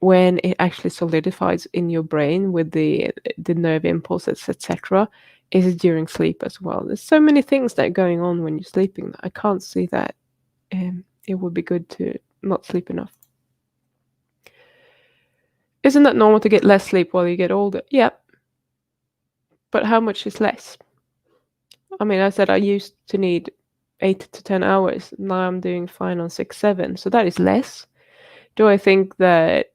when it actually solidifies in your brain with the nerve impulses, etc., is during sleep as well. There's so many things that are going on when you're sleeping that I can't see that it would be good to not sleep enough. Isn't that normal to get less sleep while you get older? Yeah. But how much is less? I mean, I said I used to need 8 to 10 hours. Now I'm doing fine on 6, 7. So that is less. Do I think that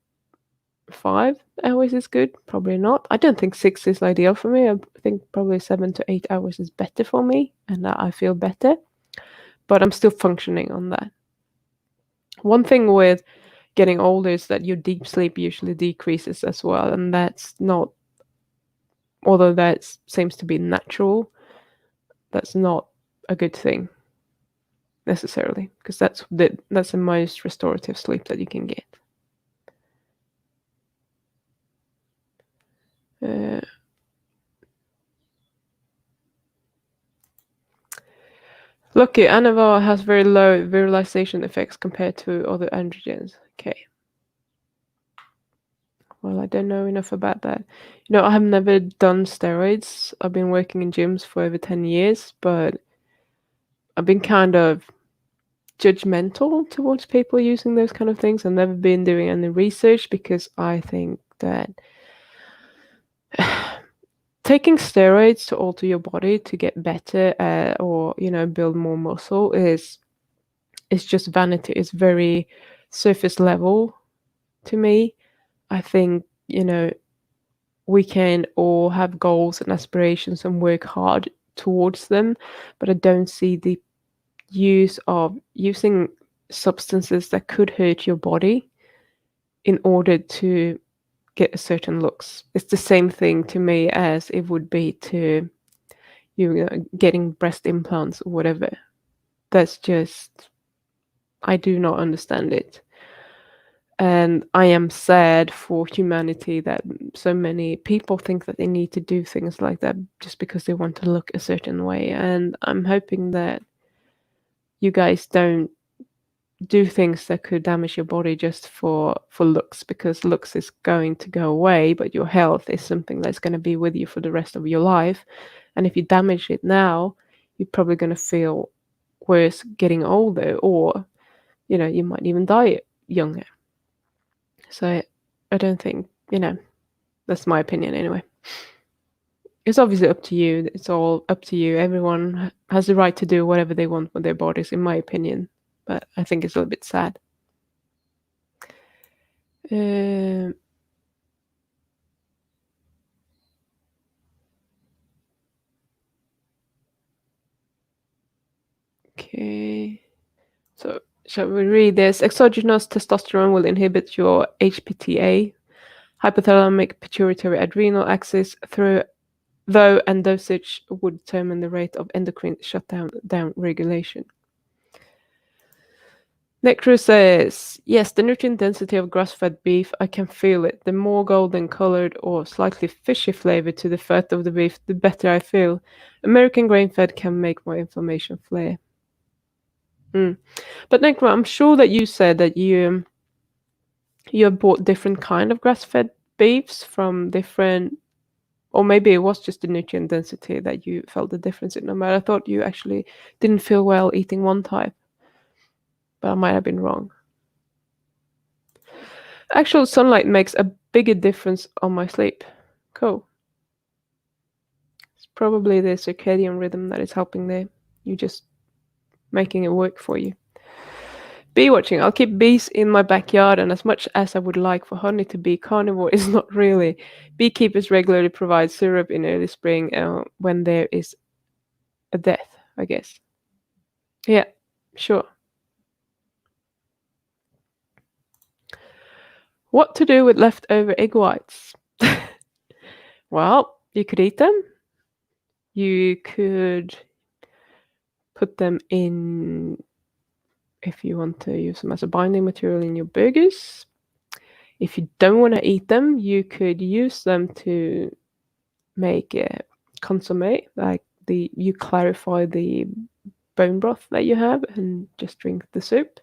5 hours is good? Probably not. I don't think 6 is ideal for me. I think probably 7 to 8 hours is better for me and that I feel better. But I'm still functioning on that. One thing with getting older is that your deep sleep usually decreases as well. And that's not, although that seems to be natural, that's not a good thing necessarily, because that's the most restorative sleep that you can get. Lucky, carnivore has very low virilization effects compared to other androgens. Okay. Well, I don't know enough about that. I have never done steroids. I've been working in gyms for over 10 years, but I've been kind of judgmental towards people using those kind of things. I've never been doing any research because I think that taking steroids to alter your body to get better or build more muscle is just vanity. It's very surface level to me. I think we can all have goals and aspirations and work hard towards them, but I don't see the use of using substances that could hurt your body in order to get a certain looks. It's the same thing to me as it would be to getting breast implants or whatever. That's just, I do not understand it. And I am sad for humanity that so many people think that they need to do things like that just because they want to look a certain way. And I'm hoping that you guys don't do things that could damage your body just for looks, because looks is going to go away, but your health is something that's going to be with you for the rest of your life. And if you damage it now, you're probably going to feel worse getting older, or you might even die younger. So I don't think, that's my opinion anyway. It's obviously up to you. It's all up to you. Everyone has the right to do whatever they want with their bodies, in my opinion. But I think it's a little bit sad. Okay. So shall we read this? Exogenous testosterone will inhibit your HPTA, hypothalamic pituitary adrenal axis, though and dosage would determine the rate of endocrine shutdown down regulation. Necro says, yes, the nutrient density of grass-fed beef, I can feel it. The more golden colored or slightly fishy flavor to the fat of the beef, the better I feel. American grain-fed can make my inflammation flare. But Necro, I'm sure that you said that you have bought different kind of grass-fed beefs from different Or maybe it was just the nutrient density that you felt the difference in. But I thought you actually didn't feel well eating one type. But I might have been wrong. Actual sunlight makes a bigger difference on my sleep. Cool. It's probably the circadian rhythm that is helping there. You just making it work for you. Bee watching. I'll keep bees in my backyard, and as much as I would like for honey to be carnivore, is not really. Beekeepers regularly provide syrup in early spring when there is a death, I guess. Yeah, sure. What to do with leftover egg whites? Well, you could eat them. You could put them in, if you want to use them as a binding material in your burgers. If you don't want to eat them, you could use them to make a consomme, like you clarify the bone broth that you have and just drink the soup.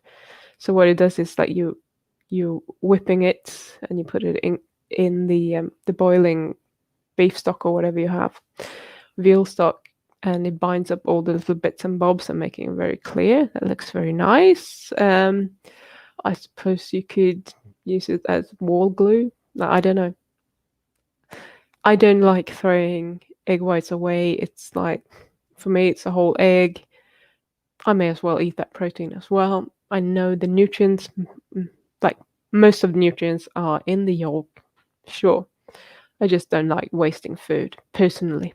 So what it does is like you whipping it and you put it in the boiling beef stock or whatever you have, veal stock, and it binds up all the little bits and bobs and making it very clear. That looks very nice. I suppose you could use it as wall glue. I don't know. I don't like throwing egg whites away. It's like, for me, it's a whole egg. I may as well eat that protein as well. I know the nutrients, like most of the nutrients are in the yolk. Sure. I just don't like wasting food, personally.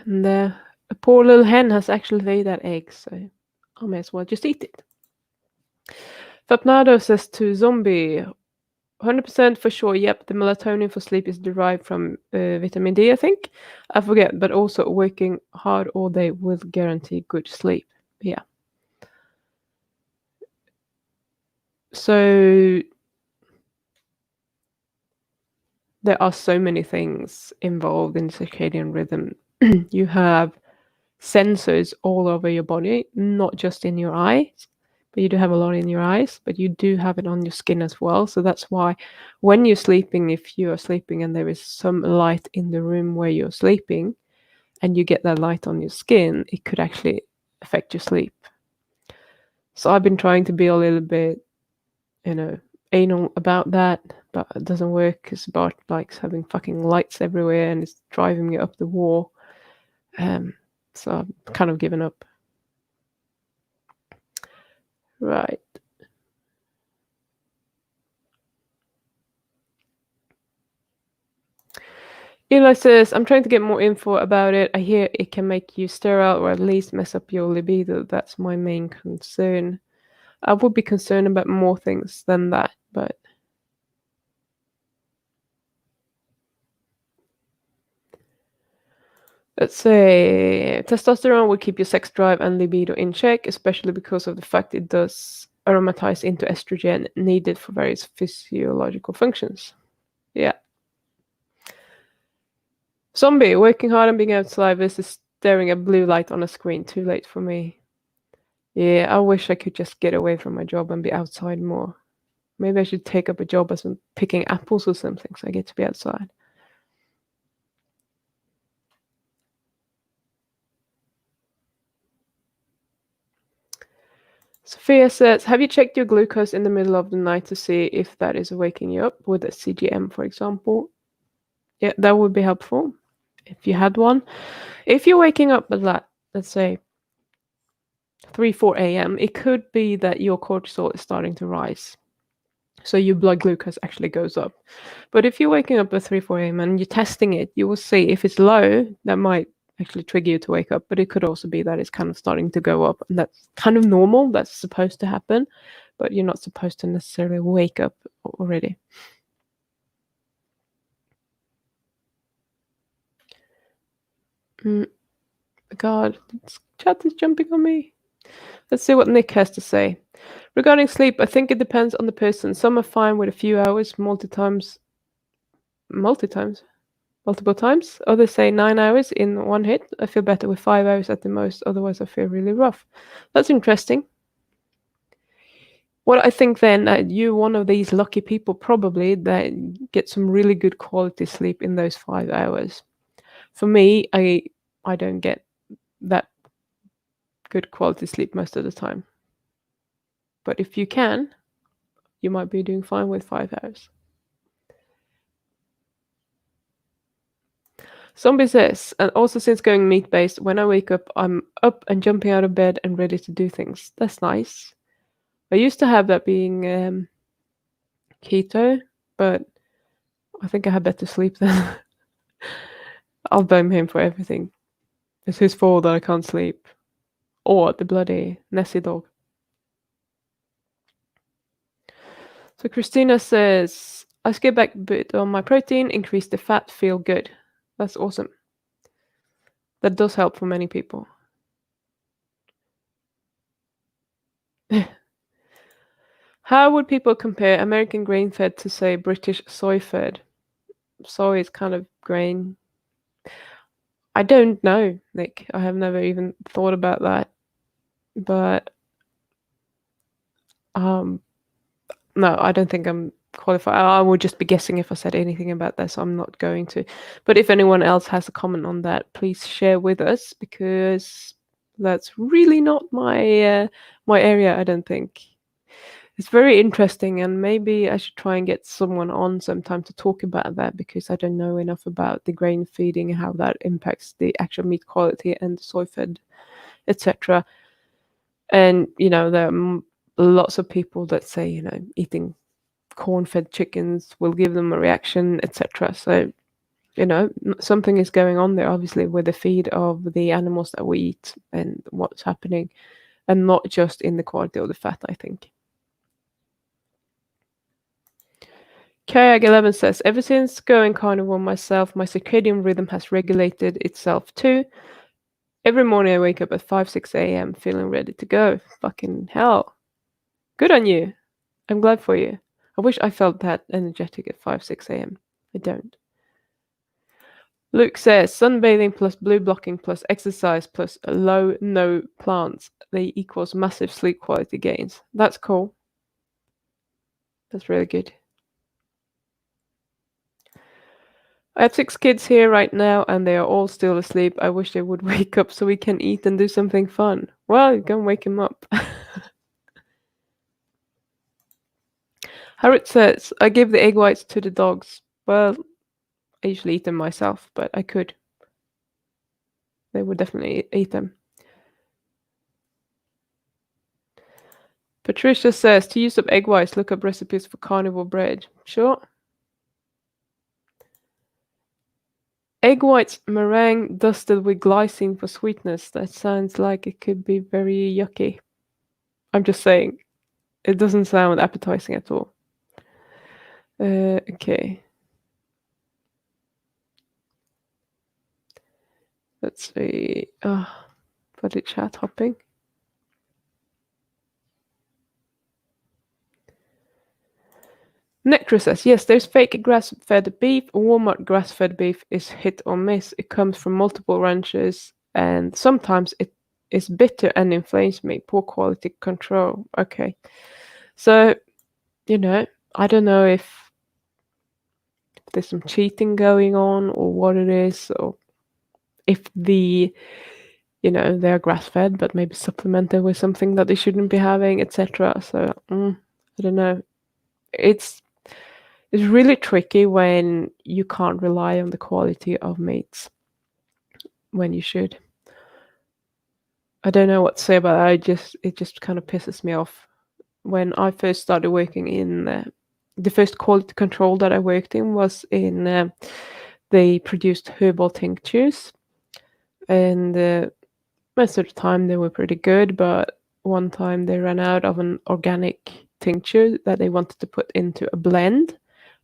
And a poor little hen has actually laid that egg, so I may as well just eat it. Fapnado says to Zombie, 100% for sure, yep, the melatonin for sleep is derived from vitamin D, I think. I forget, but also working hard all day will guarantee good sleep. Yeah. So there are so many things involved in circadian rhythm. You have sensors all over your body, not just in your eyes, but you do have a lot in your eyes, but you do have it on your skin as well. So that's why when you're sleeping, if you are sleeping and there is some light in the room where you're sleeping and you get that light on your skin, it could actually affect your sleep. So I've been trying to be a little bit, anal about that, but it doesn't work because Bart likes having fucking lights everywhere and it's driving me up the wall. So I've kind of given up. Right. Eli says, I'm trying to get more info about it. I hear it can make you sterile or at least mess up your libido. That's my main concern. I would be concerned about more things than that, but let's say testosterone will keep your sex drive and libido in check, especially because of the fact it does aromatize into estrogen needed for various physiological functions. Yeah. Zombie, working hard and being outside versus staring at blue light on a screen. Too late for me. Yeah, I wish I could just get away from my job and be outside more. Maybe I should take up a job as picking apples or something so I get to be outside. Sophia says, have you checked your glucose in the middle of the night to see if that is waking you up with a CGM, for example? Yeah, that would be helpful if you had one. If you're waking up at that, let's say 3, 4 a.m., it could be that your cortisol is starting to rise. So your blood glucose actually goes up. But if you're waking up at 3, 4 a.m. and you're testing it, you will see if it's low, that might actually trigger you to wake up. But it could also be that it's kind of starting to go up. And that's kind of normal. That's supposed to happen. But you're not supposed to necessarily wake up already. God, this chat is jumping on me. Let's see what Nick has to say. Regarding sleep, I think it depends on the person. Some are fine with a few hours, multiple times. Others say 9 hours in one hit. I feel better with 5 hours at the most. Otherwise, I feel really rough. That's interesting. Well, I think then that you're one of these lucky people probably that get some really good quality sleep in those 5 hours. For me, I don't get that good quality sleep most of the time. But if you can, you might be doing fine with 5 hours. Zombie says, and also since going meat-based, when I wake up, I'm up and jumping out of bed and ready to do things. That's nice. I used to have that being keto, but I think I had better sleep then. I'll blame him for everything. It's his fault that I can't sleep. Or the bloody Nessie dog. So Christina says, I skip back a bit on my protein, increase the fat, feel good. That's awesome. That does help for many people. How would people compare American grain fed to, say, British soy fed? Soy is kind of grain. I don't know, Nick. I have never even thought about that. But no, I don't think I'm qualified. I would just be guessing if I said anything about that, so I'm not going to. But if anyone else has a comment on that, please share with us, because that's really not my my area, I don't think. It's very interesting, and maybe I should try and get someone on sometime to talk about that, because I don't know enough about the grain feeding and how that impacts the actual meat quality and soy fed, etc. And there are lots of people that say eating corn-fed chickens will give them a reaction, etc. So something is going on there, obviously, with the feed of the animals that we eat and what's happening, and not just in the quality of the fat, I think. Kayak11 says, ever since going carnivore myself, my circadian rhythm has regulated itself too. Every morning I wake up at 5, 6 a.m. feeling ready to go. Fucking hell. Good on you. I'm glad for you. I wish I felt that energetic at 5, 6 a.m. I don't. Luke says, sunbathing plus blue blocking plus exercise plus no plants. They equals massive sleep quality gains. That's cool. That's really good. I have 6 kids here right now, and they are all still asleep. I wish they would wake up so we can eat and do something fun. Well, you can wake them up. Harriet says, I give the egg whites to the dogs. Well, I usually eat them myself, but I could. They would definitely eat them. Patricia says, to use up egg whites, look up recipes for carnivore bread. Sure. Egg whites meringue dusted with glycine for sweetness. That sounds like it could be very yucky. I'm just saying. It doesn't sound appetizing at all. Okay. Let's see. For the chat hopping. Nectar says, yes, there's fake grass-fed beef. Walmart grass-fed beef is hit or miss. It comes from multiple ranches, and sometimes it is bitter and inflames me. Poor quality control. Okay. So, I don't know if there's some cheating going on or what it is, or if they're grass-fed but maybe supplemented with something that they shouldn't be having, etc. So, I don't know. It's really tricky when you can't rely on the quality of meats when you should. I don't know what to say about that. It just kind of pisses me off. When I first started working in the first quality control that I worked in was in they produced herbal tinctures, and most of the time they were pretty good, but one time they ran out of an organic tincture that they wanted to put into a blend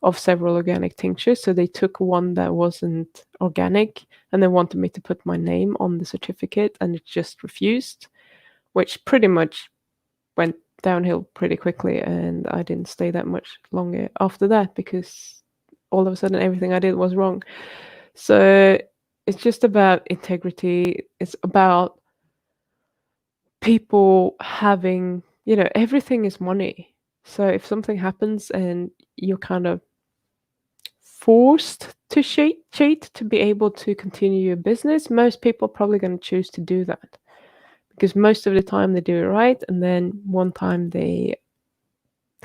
of several organic tinctures. So they took one that wasn't organic, and they wanted me to put my name on the certificate, and it just refused, which pretty much went downhill pretty quickly, and I didn't stay that much longer after that, because all of a sudden everything I did was wrong. So it's just about integrity. It's about people having, everything is money. So if something happens and you're kind of forced to cheat to be able to continue your business, most people are probably going to choose to do that because most of the time they do it right, and then one time they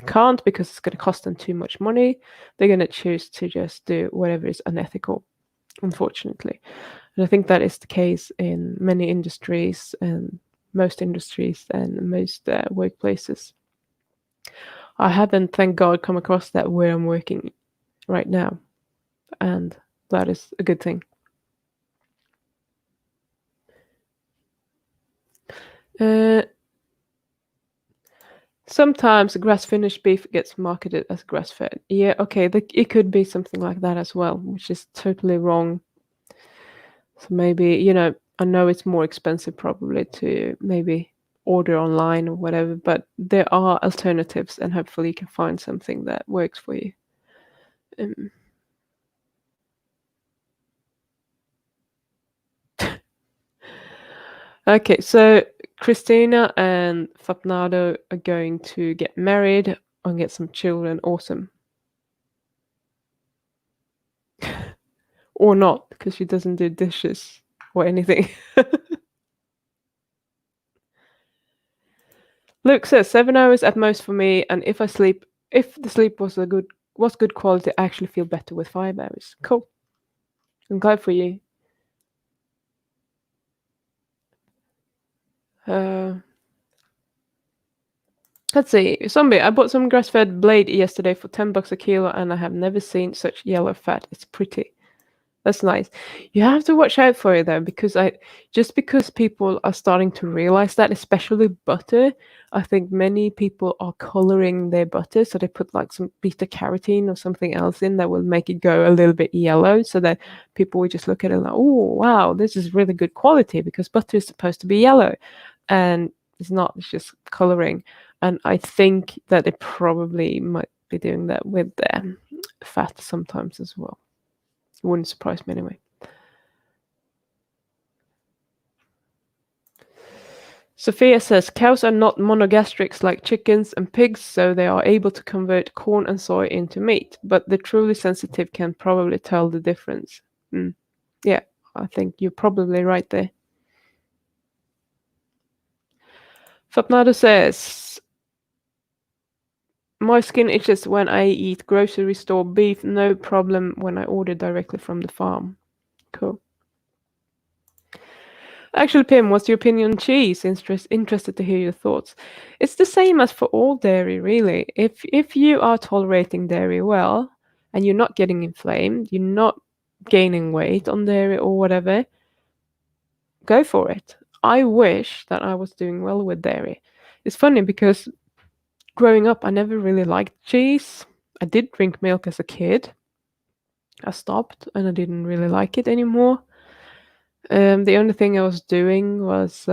can't because it's going to cost them too much money. They're going to choose to just do whatever is unethical, unfortunately. And I think that is the case in many industries and most industries and most workplaces. I haven't, thank God, come across that where I'm working right now, and that is a good thing. Sometimes grass-finished beef gets marketed as grass-fed. Yeah, okay, it could be something like that as well, which is totally wrong. So maybe, I know it's more expensive probably to maybe order online or whatever, but there are alternatives, and hopefully you can find something that works for you. Um, okay, so Christina and Fatnado are going to get married and get some children. Awesome. Or not, because she doesn't do dishes or anything. Luke says 7 hours at most for me, and if the sleep was good quality, I actually feel better with 5 hours. Cool. I'm glad for you. Let's see. Zombie, I bought some grass-fed blade yesterday for $10 a kilo, and I have never seen such yellow fat. It's pretty. That's nice. You have to watch out for it though, because just because people are starting to realize that, especially butter, I think many people are coloring their butter, so they put like some beta carotene or something else in that will make it go a little bit yellow, so that people will just look at it like, oh wow, this is really good quality because butter is supposed to be yellow, and it's not. It's just coloring, and I think that it probably might be doing that with the fat sometimes as well. It wouldn't surprise me anyway. Sophia says cows are not monogastrics like chickens and pigs, so they are able to convert corn and soy into meat, but the truly sensitive can probably tell the difference. Yeah, I think you're probably right there. Fatnado says, my skin itches when I eat grocery store beef, no problem when I order directly from the farm. Cool. Actually, Pim, what's your opinion on cheese? Interested to hear your thoughts. It's the same as for all dairy, really. If you are tolerating dairy well, and you're not getting inflamed, you're not gaining weight on dairy or whatever, go for it. I wish that I was doing well with dairy. It's funny because growing up, I never really liked cheese. I did drink milk as a kid. I stopped and I didn't really like it anymore. The only thing I was doing was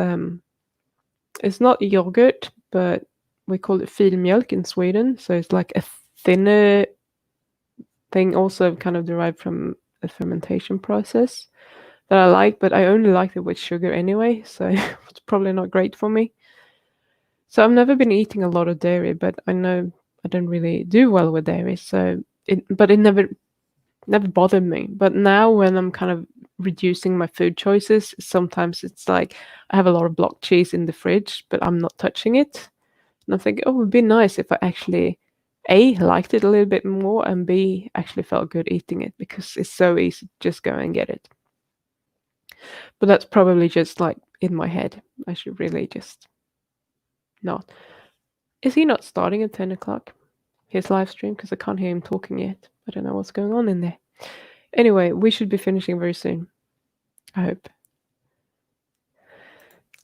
it's not yogurt, but we call it filmjölk in Sweden. So it's like a thinner thing, also kind of derived from a fermentation process that I like, but I only liked it with sugar anyway, so it's probably not great for me. So I've never been eating a lot of dairy, but I know I don't really do well with dairy, so it never bothered me. But now when I'm kind of reducing my food choices, sometimes it's like I have a lot of block cheese in the fridge, but I'm not touching it. And I think, oh, it would be nice if I actually A, liked it a little bit more, and B, actually felt good eating it because it's so easy to just go and get it. But that's probably just like in my head. I should really just not. Is he not starting at 10 o'clock? His live stream? Because I can't hear him talking yet. I don't know what's going on in there. Anyway, we should be finishing very soon. I hope.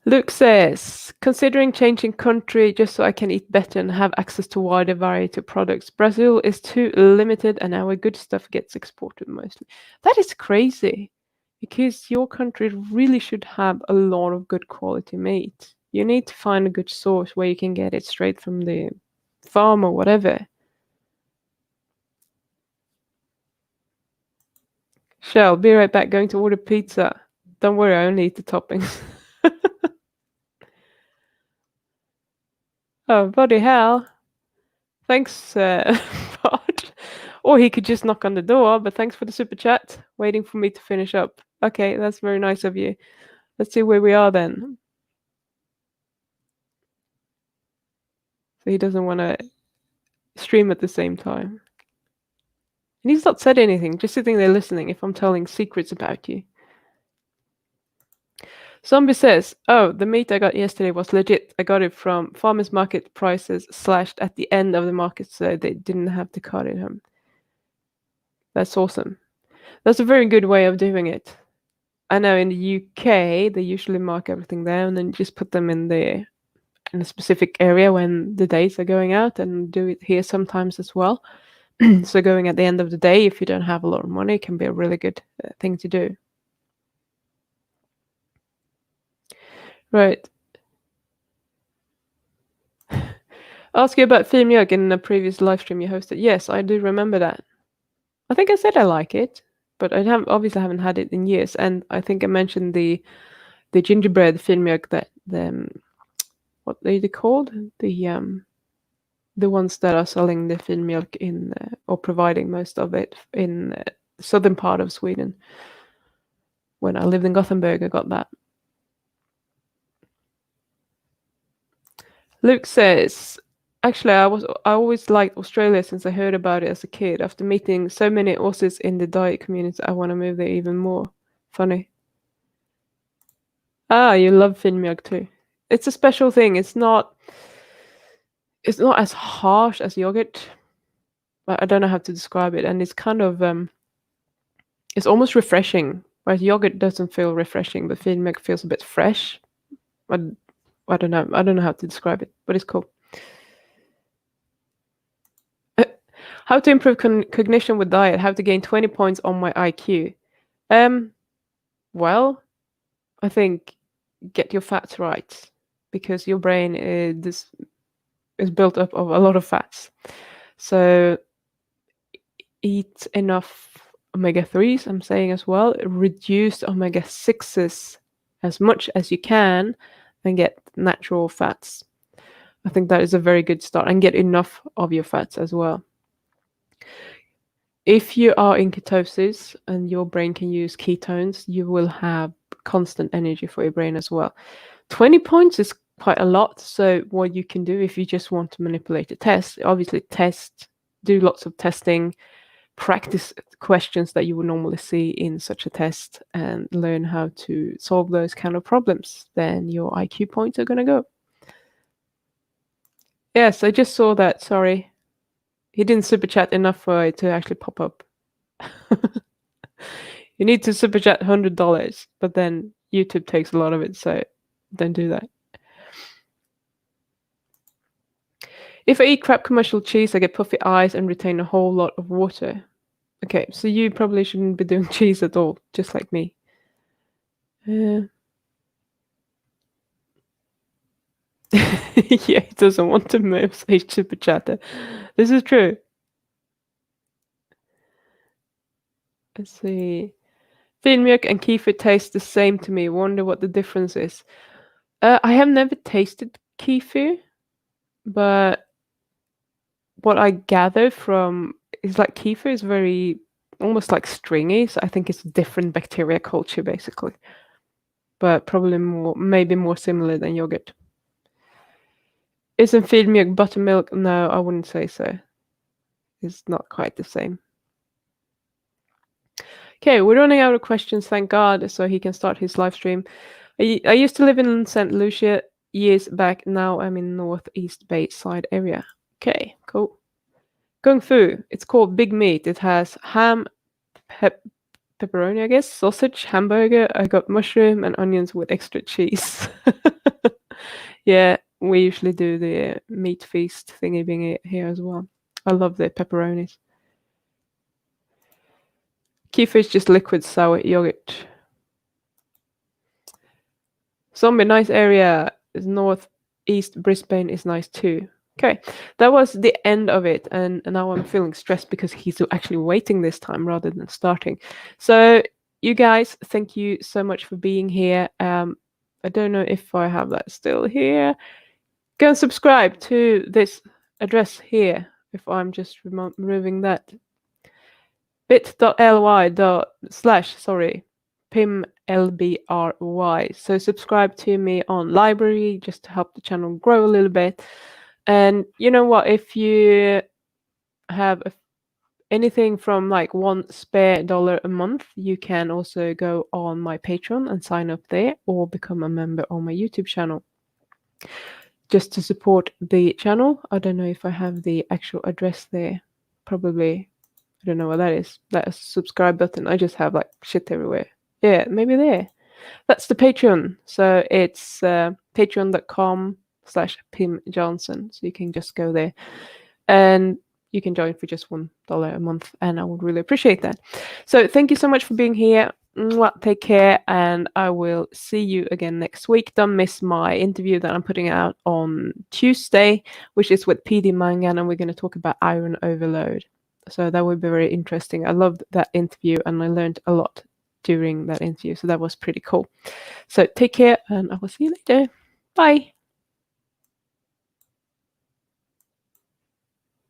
Luke says, considering changing country just so I can eat better and have access to wider variety of products, Brazil is too limited and our good stuff gets exported mostly. That is crazy because your country really should have a lot of good quality meat. You need to find a good source where you can get it straight from the farm or whatever. Shell, be right back. Going to order pizza. Don't worry, I only eat the toppings. Oh, bloody hell. Thanks, Pod. Or he could just knock on the door, but thanks for the super chat. Waiting for me to finish up. Okay, that's very nice of you. Let's see where we are then. So he doesn't want to stream at the same time. And he's not said anything, just sitting there listening if I'm telling secrets about you. Zombie says, oh, the meat I got yesterday was legit. I got it from farmers market prices slashed at the end of the market, so they didn't have to cut it home. That's awesome. That's a very good way of doing it. I know in the UK, they usually mark everything down and just put them in a specific area when the days are going out, and do it here sometimes as well. So going at the end of the day, if you don't have a lot of money, can be a really good thing to do. Right. Ask you about Feed Milk in a previous live stream you hosted. Yes, I do remember that. I think I said I like it, but I obviously haven't had it in years. And I think I mentioned the gingerbread Feed Milk, that what are they called? The ones that are selling the Feed Milk in or providing most of it in the southern part of Sweden. When I lived in Gothenburg, I got that. Luke says, actually, I always liked Australia since I heard about it as a kid. After meeting so many Aussies in the diet community, I want to move there even more. Funny. Ah, you love Feed Milk too. It's a special thing. It's not as harsh as yogurt. I don't know how to describe it, and it's kind of it's almost refreshing. Whereas yogurt doesn't feel refreshing, but Feed Milk feels a bit fresh. I don't know. I don't know how to describe it, but it's cool. How to improve cognition with diet? How to gain 20 points on my IQ? Well, I think get your fats right, because your brain is built up of a lot of fats. So eat enough omega-3s, I'm saying as well. Reduce omega-6s as much as you can and get natural fats. I think that is a very good start, and get enough of your fats as well. If you are in ketosis and your brain can use ketones, you will have constant energy for your brain as well. 20 points is quite a lot. So what you can do if you just want to manipulate a test, obviously do lots of testing, practice questions that you would normally see in such a test, and learn how to solve those kind of problems. Then your IQ points are going to go. Yes, I just saw that. Sorry. He didn't super chat enough for it to actually pop up. You need to super chat $100, but then YouTube takes a lot of it, so don't do that. If I eat crap commercial cheese, I get puffy eyes and retain a whole lot of water. Okay, so you probably shouldn't be doing cheese at all, just like me. Yeah, he doesn't want to move, so he's super chatter. This is true. Let's see. Feed Milk and Kefir taste the same to me. Wonder what the difference is. I have never tasted Kefir, but what I gather from is like Kefir is very almost like stringy, so I think it's different bacteria culture basically, but probably maybe more similar than yogurt. Isn't Feed Milk buttermilk? No, I wouldn't say so. It's not quite the same. Okay, we're running out of questions, thank God, so he can start his live stream. I used to live in St. Lucia years back. Now I'm in Northeast Bayside area. Okay, cool. Kung Fu. It's called Big Meat. It has ham, pepperoni, I guess, sausage, hamburger. I got mushroom and onions with extra cheese. Yeah, we usually do the meat feast thingy bingy here as well. I love the pepperonis. Kefir is just liquid sour yogurt. Zombie, nice area. Northeast Brisbane is nice too. Okay, that was the end of it, and now I'm feeling stressed because he's actually waiting this time rather than starting. So you guys, thank you so much for being here. I don't know if I have that still here. Go and subscribe to this address here if I'm just removing that. bit.ly/pimlbry. So subscribe to me on library just to help the channel grow a little bit. And you know what, if you have anything from like $1 spare a month, you can also go on my Patreon and sign up there, or become a member on my YouTube channel just to support the channel. I don't know if I have the actual address there. Probably. I don't know what that is. That subscribe button. I just have like shit everywhere. Yeah, maybe there. That's the Patreon. So it's patreon.com/PimJohnson. So you can just go there. And you can join for just $1 a month, and I would really appreciate that. So thank you so much for being here. Take care, and I will see you again next week. Don't miss my interview that I'm putting out on Tuesday, which is with PD Mangan, and we're going to talk about iron overload. So that would be very interesting. I loved that interview, and I learned a lot during that interview. So that was pretty cool. So take care, and I will see you later. Bye.